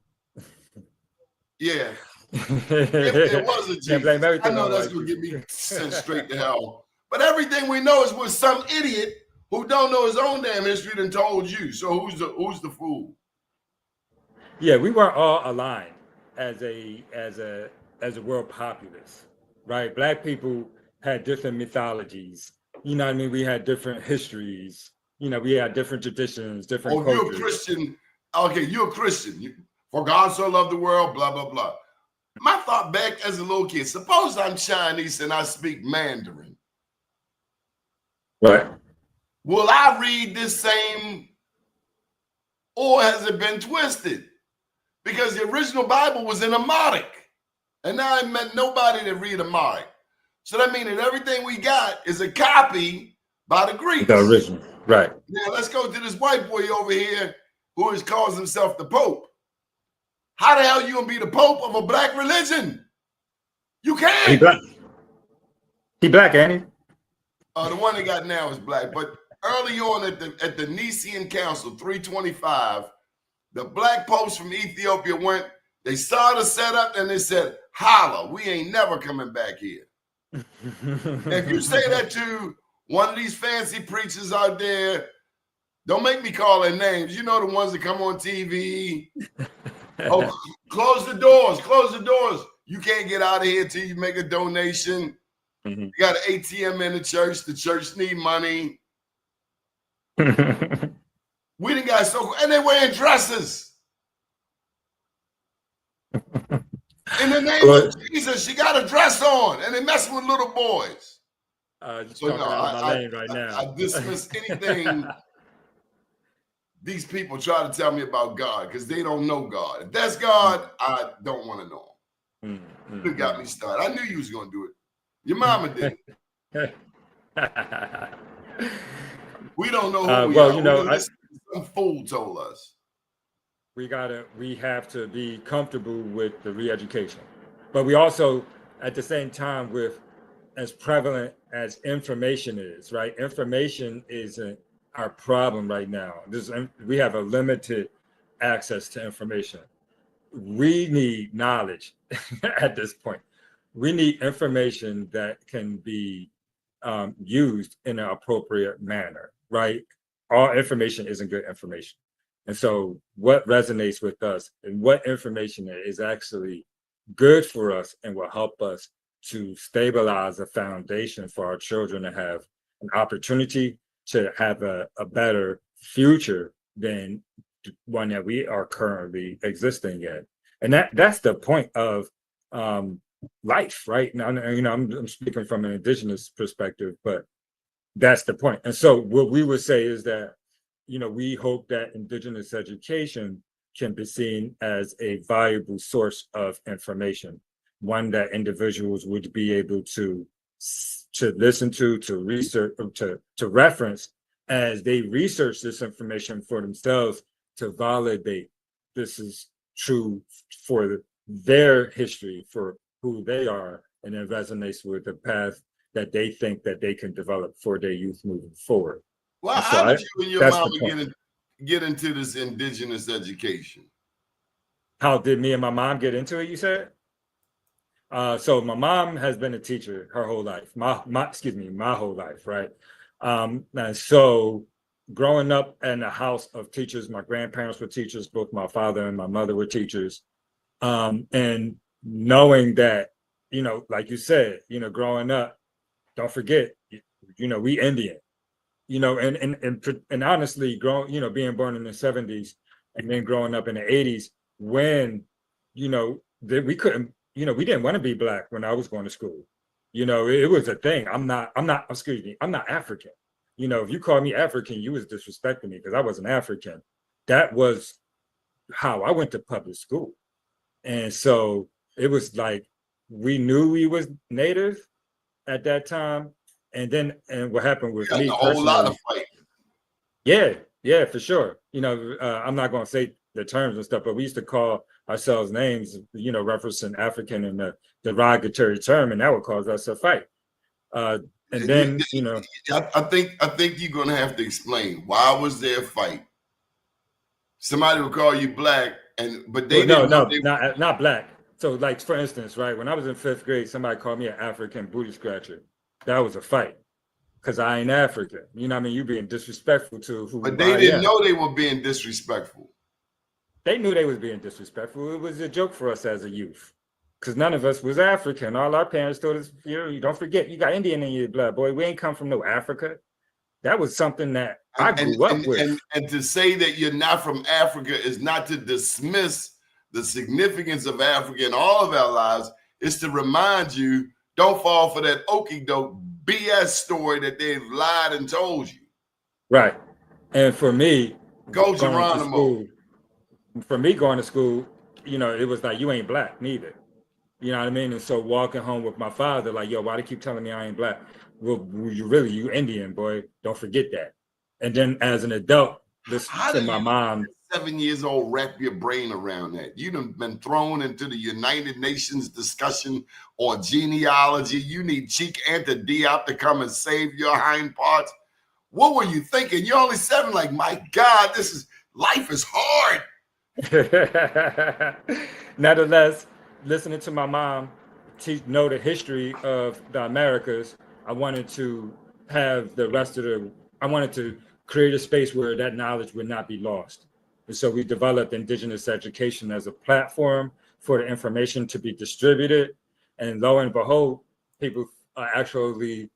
Speaker 3: Yeah. If there was a Jesus, I know that's going to get me sent straight to hell. But everything we know is with some idiot who don't know his own damn history than told you. So who's the fool?
Speaker 4: Yeah, we weren't all aligned as a world populace, right? Black people had different mythologies. You know what I mean? We had different histories. We had different traditions, different cultures.
Speaker 3: You're a Christian. Okay, you're a Christian. For God so loved the world, blah, blah, blah. My thought back as a little kid, suppose I'm Chinese and I speak Mandarin.
Speaker 4: Right.
Speaker 3: Will I read this same, or has it been twisted? Because the original Bible was in Amharic, and now I met nobody to read Amharic. So that means that everything we got is a copy by the Greeks.
Speaker 4: The original, right.
Speaker 3: Now let's go to this white boy over here who calls himself the Pope. How the hell you gonna be the Pope of a black religion? You can't.
Speaker 4: He black. He black, ain't he?
Speaker 3: The one they got now is black, but early on at the Nicene Council, 325, the black popes from Ethiopia went, they saw the setup and they said, holla, we ain't never coming back here. If you say that to one of these fancy preachers out there, don't make me call their names. You know, the ones that come on TV. Oh, close the doors. You can't get out of here till you make a donation. You got an ATM in the church need money. We done got so, and they wearing dresses. In the name of Jesus, she got a dress on, and they messing with little boys. So no, I dismiss anything these people try to tell me about God, because they don't know God. If that's God, I don't want to know him. You got me started. I knew you was going to do it. Your mama did it. We don't know who we are. Some fool told us.
Speaker 4: We have to be comfortable with the re-education. But we also, at the same time, with as prevalent as information is, right? Information isn't our problem right now. We have a limited access to information. We need knowledge at this point. We need information that can be used in an appropriate manner, right? All information isn't good information. And so what resonates with us and what information is actually good for us and will help us to stabilize a foundation for our children to have an opportunity to have a better future than one that we are currently existing in. And that's the point of life, right? Now, I'm speaking from an indigenous perspective, but that's the point. And so what we would say is that, we hope that indigenous education can be seen as a valuable source of information, one that individuals would be able to listen to research, to reference as they research this information for themselves, to validate this is true for their history, for who they are, and it resonates with the path that they think that they can develop for their youth moving forward.
Speaker 3: Well,
Speaker 4: so
Speaker 3: how did you and your mama get into this indigenous education?
Speaker 4: How did me and my mom get into it, you said? So my mom has been a teacher her whole life, my whole life, right? And so growing up in a house of teachers, my grandparents were teachers, both my father and my mother were teachers. And knowing that, like you said, growing up, don't forget, we Indian, and honestly, being born in the 70s and then growing up in the 80s when, we couldn't, we didn't want to be Black when I was going to school. It was a thing. I'm not African. If you called me African, you was disrespecting me because I wasn't African. That was how I went to public school. And so it was like, we knew we was Native at that time. And what happened with me,
Speaker 3: a whole lot of fight.
Speaker 4: Yeah, for sure. I'm not going to say the terms and stuff, but we used to call ourselves names, referencing African in the derogatory term, and that would cause us a fight. And then,
Speaker 3: I think you're going to have to explain, why was there a fight? Somebody would call you Black, but they didn't know
Speaker 4: not Black. So, like, for instance, right, when I was in 5th grade, somebody called me an African booty scratcher. That was a fight because I ain't African. You know what I mean? You being disrespectful to who.
Speaker 3: But they didn't know they were being disrespectful.
Speaker 4: They knew they was being disrespectful. It was a joke for us as a youth because none of us was African. All our parents told us, you don't forget, you got Indian in your blood, boy. We ain't come from no Africa. That was something that I grew up with.
Speaker 3: And to say that you're not from Africa is not to dismiss the significance of Africa in all of our lives. It's to remind you, don't fall for that okey-doke BS story that they've lied and told you.
Speaker 4: Right. And for me,
Speaker 3: going to school, it was like, you ain't Black neither. You know what I mean? And so walking home with my father, like, yo, why do you keep telling me I ain't Black? Well, you Indian, boy. Don't forget that. And then as an adult, listen to my mom. 7 years old, wrap your brain around that. You done been thrown into the United Nations discussion on genealogy. You need Cheek Anta Diop to come and save your hind parts. What were you thinking? You're only 7. Like, my God, life is hard.
Speaker 4: Nevertheless, listening to my mom know the history of the Americas, I wanted to have I wanted to create a space where that knowledge would not be lost. And so we developed Indigenous education as a platform for the information to be distributed. And lo and behold, people are actually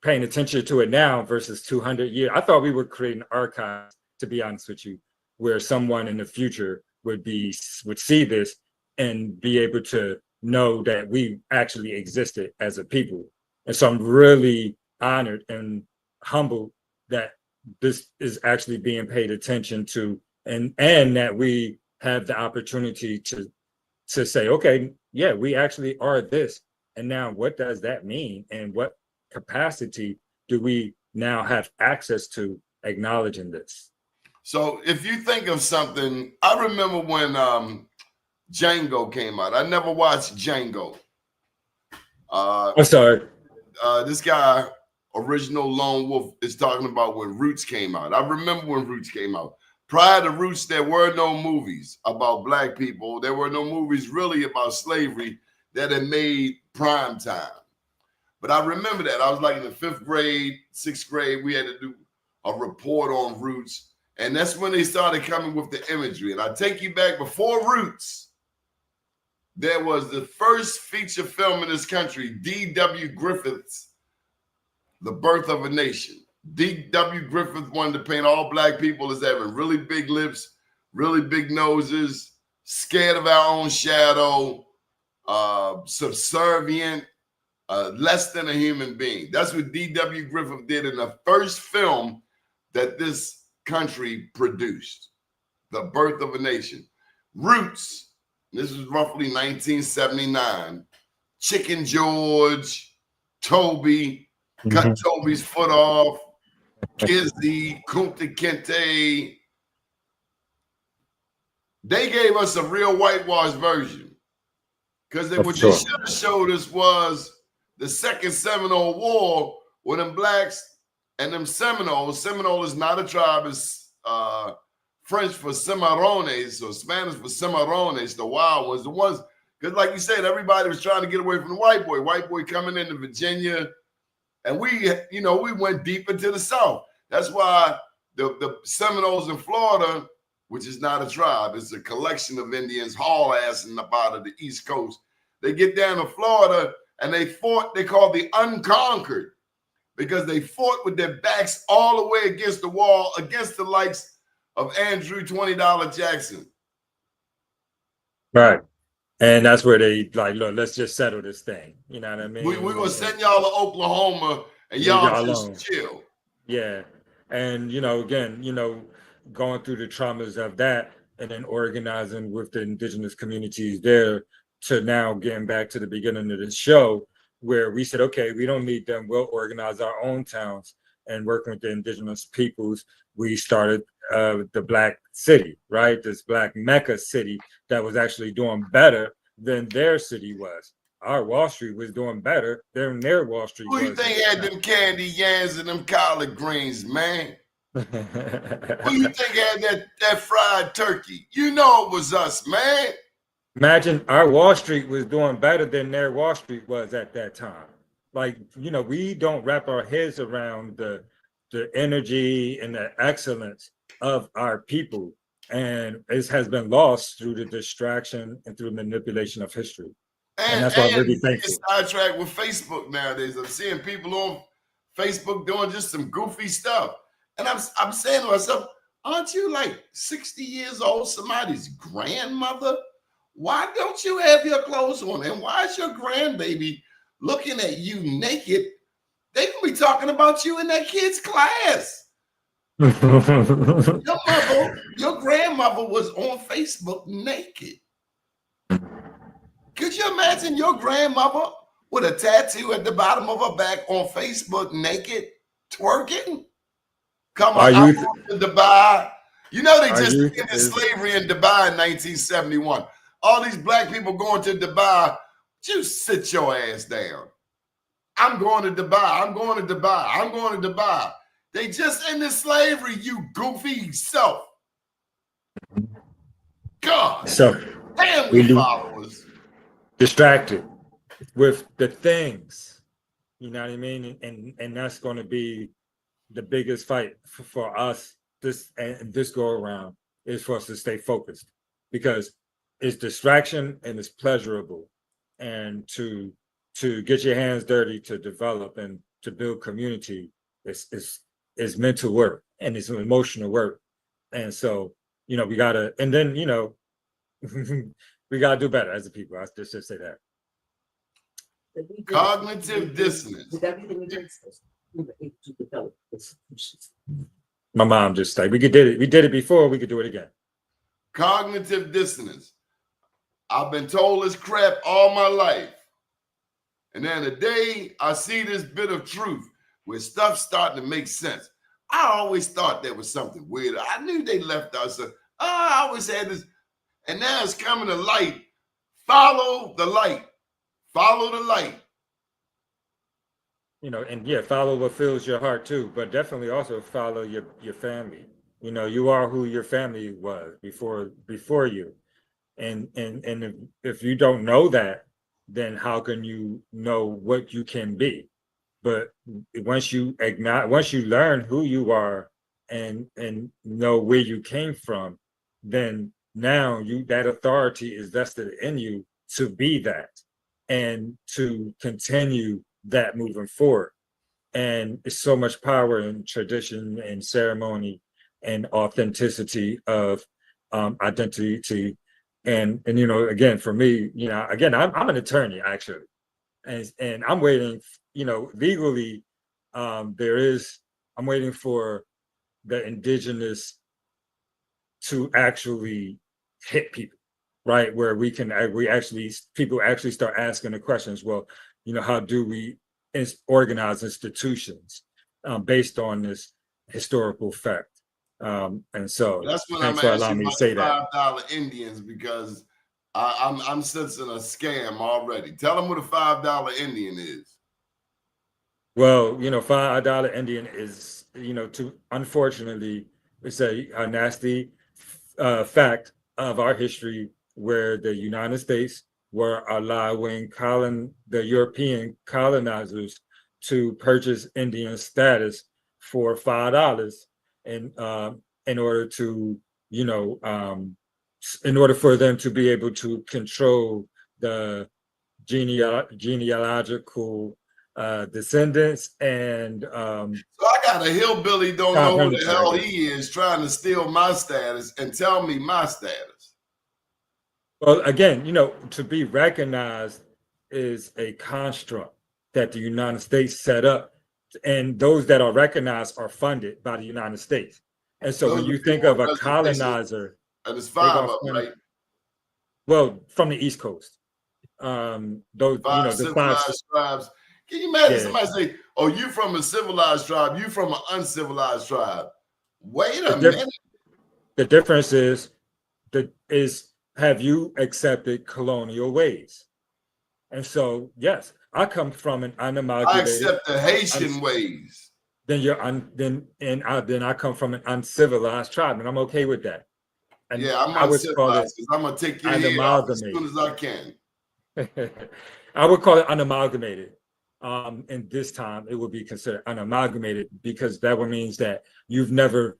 Speaker 4: paying attention to it now versus 200 years. I thought we were creating archives, to be honest with you, where someone in the future would see this and be able to know that we actually existed as a people. And so I'm really honored and humbled that this is actually being paid attention to, and that we have the opportunity to say, okay, yeah, we actually are this. And now what does that mean? And what capacity do we now have access to acknowledging this?
Speaker 3: So if you think of something, I remember when Django came out. I never watched Django.
Speaker 4: I'm sorry.
Speaker 3: This guy, Original Lone Wolf, is talking about when Roots came out. I remember when Roots came out. Prior to Roots, there were no movies about Black people. There were no movies really about slavery that had made prime time. But I remember that. I was like in the 5th grade, 6th grade. We had to do a report on Roots. And that's when they started coming with the imagery. And I take you back before Roots. There was the first feature film in this country, D.W. Griffith's The Birth of a Nation. D.W. Griffith wanted to paint all Black people as having really big lips, really big noses, scared of our own shadow, subservient, less than a human being. That's what D.W. Griffith did in the first film that this country produced, The Birth of a Nation. Roots, this was roughly 1979. Chicken George, Toby, cut Toby's foot off, Kizzy, Kunta Kinte. They gave us a real whitewashed version, because what they should have showed us was the Second Seminole War with them blacks and them Seminoles. Seminole is not a tribe, it's French for Cimarrones, or Spanish for Cimarrones, the wild ones, the ones, because like you said, everybody was trying to get away from the white boy. White boy coming into Virginia, and we went deep into the South. That's why the Seminoles in Florida, which is not a tribe, it's a collection of Indians haul ass in the part of the East Coast. They get down to Florida and they fought, they called the Unconquered, because they fought with their backs all the way against the wall, against the likes of Andrew $20 Jackson.
Speaker 4: Right. And that's where they like, look, let's just settle this thing. You know what I mean?
Speaker 3: We're going to send y'all to Oklahoma and y'all just alone. Chill.
Speaker 4: Yeah. And, again, going through the traumas of that and then organizing with the indigenous communities there to now getting back to the beginning of the show where we said, okay, we don't need them. We'll organize our own towns, and working with the indigenous peoples. We started the Black City, right? This Black Mecca city that was actually doing better than their city was. Our Wall Street was doing better than their Wall Street was.
Speaker 3: Who you think had them candy yams and them collard greens, man? Who you think had that fried turkey? You know it was us, man.
Speaker 4: Imagine our Wall Street was doing better than their Wall Street was at that time. Like, we don't wrap our heads around the energy and the excellence of our people. And it has been lost through the distraction and through manipulation of history. And that's why I'm really thankful.
Speaker 3: It's sidetracked with Facebook nowadays. I'm seeing people on Facebook doing just some goofy stuff. And I'm saying to myself, aren't you like 60 years old, somebody's grandmother? Why don't you have your clothes on? And why is your grandbaby looking at you naked? They can be talking about you in that kid's class. Your grandmother was on Facebook naked. Could you imagine your grandmother with a tattoo at the bottom of her back on Facebook naked, twerking? Come on, I'm going to Dubai. They just ended slavery in Dubai in 1971. All these black people going to Dubai, just sit your ass down. I'm going to Dubai. I'm going to Dubai. I'm going to Dubai. They just ended slavery, you goofy self. God.
Speaker 4: So
Speaker 3: damn, we followers.
Speaker 4: Distracted with the things. You know what I mean? And that's going to be the biggest fight for us this go around, is for us to stay focused, because it's distraction and it's pleasurable, and to get your hands dirty, to develop and to build community is mental work and it's emotional work. And so we gotta, and then we gotta do better as a people. I just say that.
Speaker 3: Cognitive dissonance.
Speaker 4: My mom just like, we did it before, we could do it again.
Speaker 3: Cognitive dissonance. I've been told this crap all my life. And then the day I see this bit of truth where stuff's starting to make sense. I always thought there was something weird. I knew they left us. I always had this. And now it's coming to light. Follow the light. Follow the light.
Speaker 4: And follow what fills your heart too, but definitely also follow your family. You are who your family was before you. And if you don't know that, then how can you know what you can be? But once you learn who you are and know where you came from, then now that authority is vested in you to be that and to continue that moving forward. And it's so much power in tradition and ceremony and authenticity of identity. And you know, again, for me, you know, again, I'm an attorney actually, and I'm waiting, you know, legally, I'm waiting for the indigenous to actually hit people, right? Where people actually start asking the questions. Well, you know, how do we organize institutions based on this historical fact? And so,
Speaker 3: That's when I'm
Speaker 4: thanks for
Speaker 3: asking
Speaker 4: allowing me to
Speaker 3: about
Speaker 4: say
Speaker 3: the
Speaker 4: that.
Speaker 3: $5 Indians because I'm sensing a scam already. Tell them what a $5 Indian is.
Speaker 4: Well, you know, $5 Indian is, you know, unfortunately, it's a nasty fact of our history where the United States were allowing the European colonizers to purchase Indian status for $5 in order to, you know, in order for them to be able to control the genealogical descendants and
Speaker 3: So I got a hillbilly don't know who the
Speaker 4: sovereignty, I
Speaker 3: hell
Speaker 4: guess.
Speaker 3: he is trying to steal my status and tell me my status.
Speaker 4: Well, again, you know, to be recognized is a construct that the United States set up, and those that are recognized are funded by the United States. And so when
Speaker 3: Those are
Speaker 4: you think
Speaker 3: people
Speaker 4: of
Speaker 3: on
Speaker 4: a
Speaker 3: reservations,
Speaker 4: colonizer,
Speaker 3: and there's
Speaker 4: they
Speaker 3: 5
Speaker 4: are
Speaker 3: of them,
Speaker 4: funded,
Speaker 3: right?
Speaker 4: well, from the East Coast. Those, you
Speaker 3: 5
Speaker 4: know, the five,
Speaker 3: civilized tribes. Can you imagine
Speaker 4: yeah.
Speaker 3: somebody say, "Oh, you from a civilized tribe? You from an uncivilized tribe?" Wait
Speaker 4: The,
Speaker 3: a
Speaker 4: diff-
Speaker 3: minute.
Speaker 4: the difference is have you accepted colonial ways? And so, yes, I come from an
Speaker 3: I
Speaker 4: unamalgamated,
Speaker 3: accept the Haitian ways.
Speaker 4: then I come from an uncivilized tribe, and I'm okay with that. And
Speaker 3: Yeah, I'm
Speaker 4: I would call it
Speaker 3: uncivilized because I'm gonna take your head off as soon
Speaker 4: unamalgamated.
Speaker 3: as I can.
Speaker 4: I would call it unamalgamated. And this time it would be considered unamalgamated because that would means that you've never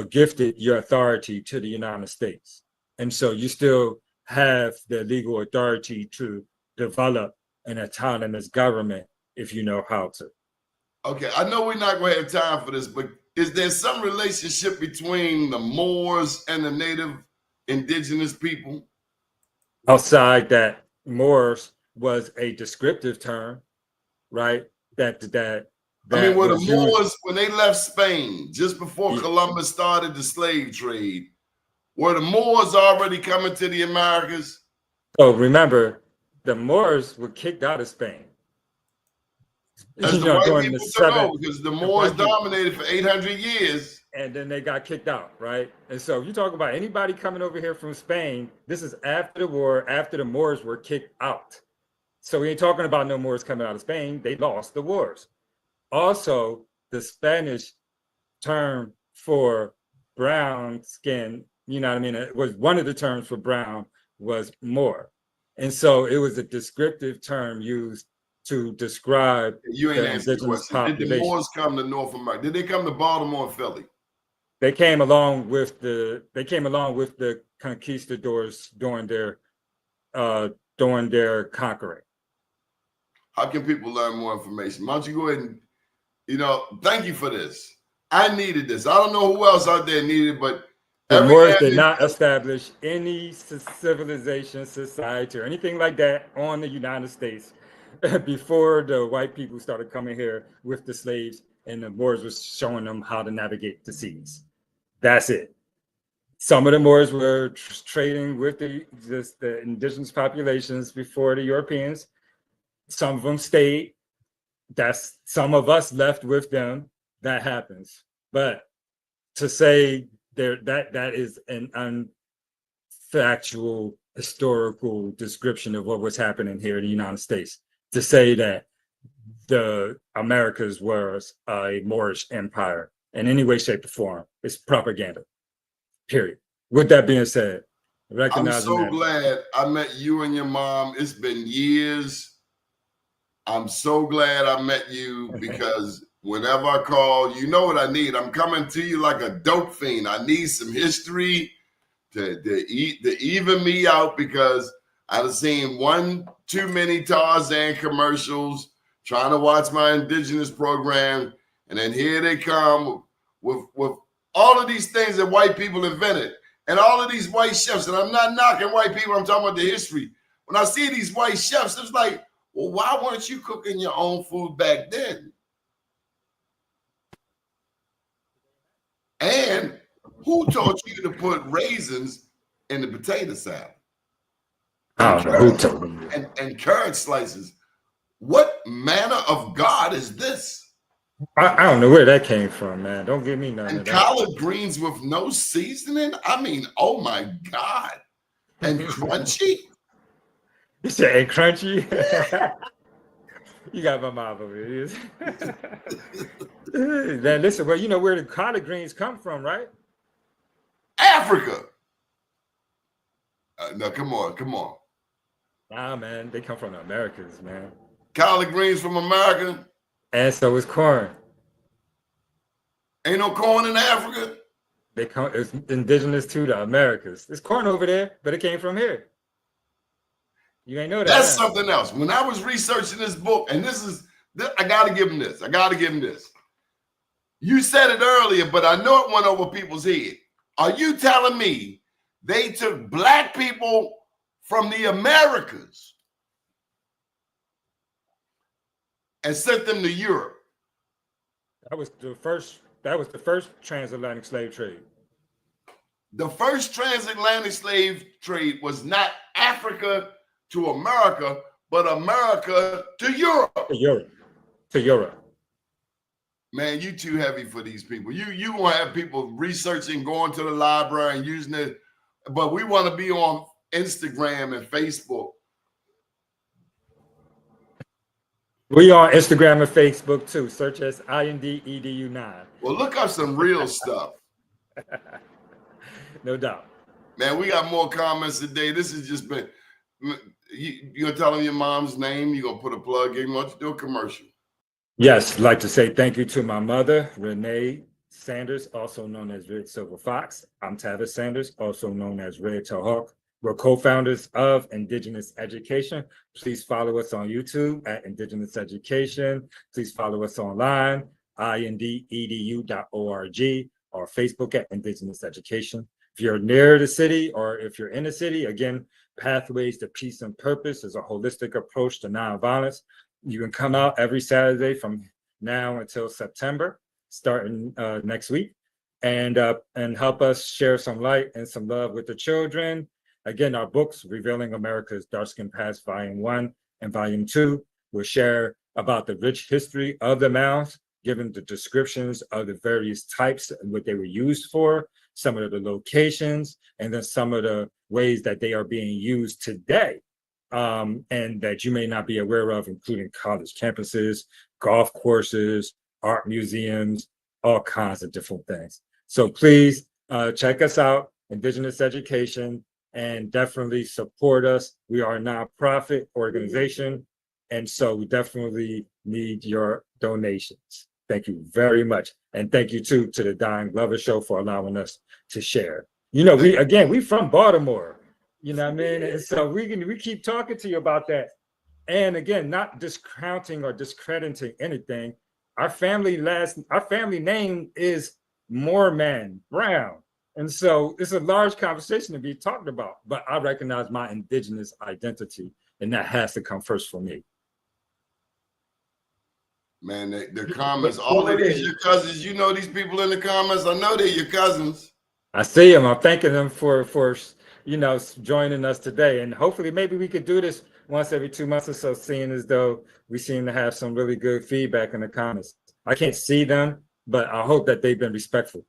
Speaker 4: gifted your authority to the United States. And so you still have the legal authority to develop an autonomous government if you know how to.
Speaker 3: Okay, I know we're not going to have time for this, but is there some relationship between the Moors and the native indigenous people?
Speaker 4: Outside that, Moors was a descriptive term, right?
Speaker 3: I mean,
Speaker 4: That
Speaker 3: were the
Speaker 4: was used.
Speaker 3: Moors, when they left Spain, just before Columbus started the slave trade, were the Moors already coming to the Americas?
Speaker 4: So remember, the Moors were kicked out of Spain.
Speaker 3: As
Speaker 4: You
Speaker 3: the
Speaker 4: know,
Speaker 3: white
Speaker 4: during the
Speaker 3: people took over,
Speaker 4: seventh,
Speaker 3: because the
Speaker 4: the
Speaker 3: Moors
Speaker 4: white people,
Speaker 3: dominated for 800 years.
Speaker 4: and then they got kicked out, right? And so you talk about anybody coming over here from Spain. This is after the war, after the Moors were kicked out. So we ain't talking about no Moors coming out of Spain. They lost the wars. Also, the Spanish term for brown skin, you know what I mean? It was one of the terms for brown was Moor. And so it was a descriptive term used to describe
Speaker 3: You ain't
Speaker 4: the
Speaker 3: answered the
Speaker 4: indigenous
Speaker 3: question. Did the
Speaker 4: population.
Speaker 3: Moors come to North America? Did they come to Baltimore and Philly?
Speaker 4: They came along with the conquistadors during their conquering.
Speaker 3: How can people learn more information? Why don't you go ahead and, thank you for this. I needed this. I don't know who else out there needed it, but
Speaker 4: The
Speaker 3: every
Speaker 4: Moors
Speaker 3: now
Speaker 4: did
Speaker 3: and
Speaker 4: not establish any civilization, society, or anything like that on the United States before the white people started coming here with the slaves, and the Moors was showing them how to navigate the seas. That's it. Some of the Moors were trading with the indigenous populations before the Europeans. Some of them stayed. Some of us left with them. That happens. But to say that is an unfactual historical description of what was happening here in the United States. To say that the Americas was a Moorish empire in any way, shape, or form is propaganda. Period. With that being said,
Speaker 3: I'm
Speaker 4: recognizing
Speaker 3: so
Speaker 4: that.
Speaker 3: glad I met you and your mom. It's been years. I'm so glad I met you because whenever I call, you know what I need. I'm coming to you like a dope fiend. I need some history to even me out because I've seen one too many Tarzan commercials trying to watch my indigenous program, and then here they come with all of these things that white people invented. And all of these white chefs, and I'm not knocking white people, I'm talking about the history. When I see these white chefs, it's like, well, why weren't you cooking your own food back then? And who taught you to put raisins in the potato salad?
Speaker 4: I don't know who told me.
Speaker 3: And carrot slices. What manner of God is this?
Speaker 4: I don't know where that came from, man. Don't give me none
Speaker 3: And
Speaker 4: of that.
Speaker 3: collard greens with no seasoning? I mean, oh my God. And crunchy?
Speaker 4: You said and crunchy? You got my mouth over here. Man, listen, well, you know where the collard greens come from, right?
Speaker 3: Africa. No, come on.
Speaker 4: Nah, man, they come from the Americas, man.
Speaker 3: Collard greens from America?
Speaker 4: And so is corn.
Speaker 3: Ain't no corn in Africa?
Speaker 4: It's indigenous to the Americas. There's corn over there, but it came from here. You ain't know that.
Speaker 3: That's something else. When I was researching this book, and I got to give him this. You said it earlier, but I know it went over people's head. Are you telling me they took black people from the Americas and sent them to Europe?
Speaker 4: That was the first transatlantic slave trade.
Speaker 3: The first transatlantic slave trade was not Africa to America, but America to Europe.
Speaker 4: To Europe.
Speaker 3: Man, you too heavy for these people. You want to have people researching, going to the library and using it, but we want to be on Instagram and Facebook.
Speaker 4: We on Instagram and Facebook too. Search as INDEDU9.
Speaker 3: Well, look up some real stuff.
Speaker 4: No doubt.
Speaker 3: Man, we got more comments today. This has just been, you're going to tell them your mom's name? You're going to put a plug in? Why don't you do a commercial?
Speaker 4: Yes, I'd like to say thank you to my mother, Renee Sanders, also known as Red Silver Fox. I'm Tavis Sanders, also known as Red Tail Hawk. We're co-founders of Indigenous Education. Please follow us on YouTube at Indigenous Education. Please follow us online, indedu.org, or Facebook at Indigenous Education. If you're near the city or if you're in the city, again, Pathways to Peace and Purpose is a holistic approach to nonviolence. You can come out every Saturday from now until September, starting next week, and help us share some light and some love with the children. Again, our books, Revealing America's Dark-Skinned Past, Volume 1 and Volume 2, will share about the rich history of the mounds, given the descriptions of the various types and what they were used for, some of the locations, and then some of the ways that they are being used today. And that you may not be aware of, including college campuses, golf courses, art museums, all kinds of different things. So please check us out, Indigenous Education, and definitely support us. We are a nonprofit organization, and so we definitely need your donations. Thank you very much. And thank you too to the Don Glover Show for allowing us to share. You know, we from Baltimore. You know what I mean? And so we keep talking to you about that. And again, not discounting or discrediting anything. Our family name is Moorman Brown. And so it's a large conversation to be talked about, but I recognize my indigenous identity, and that has to come first for me.
Speaker 3: Man, the comments, all of these your cousins. You know these people in the comments. I know they're your cousins.
Speaker 4: I see them. I'm thanking them for joining us today. And hopefully maybe we could do this once every 2 months or so, seeing as though we seem to have some really good feedback in the comments. I can't see them, but I hope that they've been respectful.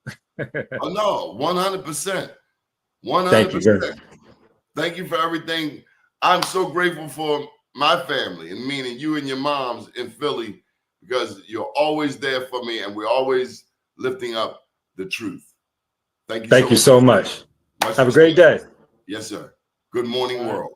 Speaker 3: Oh, no, 100%. 100%.
Speaker 4: Thank you.
Speaker 3: Thank you for everything. I'm so grateful for my family, and meaning you and your moms in Philly, because you're always there for me, and we're always lifting up the truth. Thank you.
Speaker 4: Thank you so much. Have a great day.
Speaker 3: Yes, sir. Good morning, world.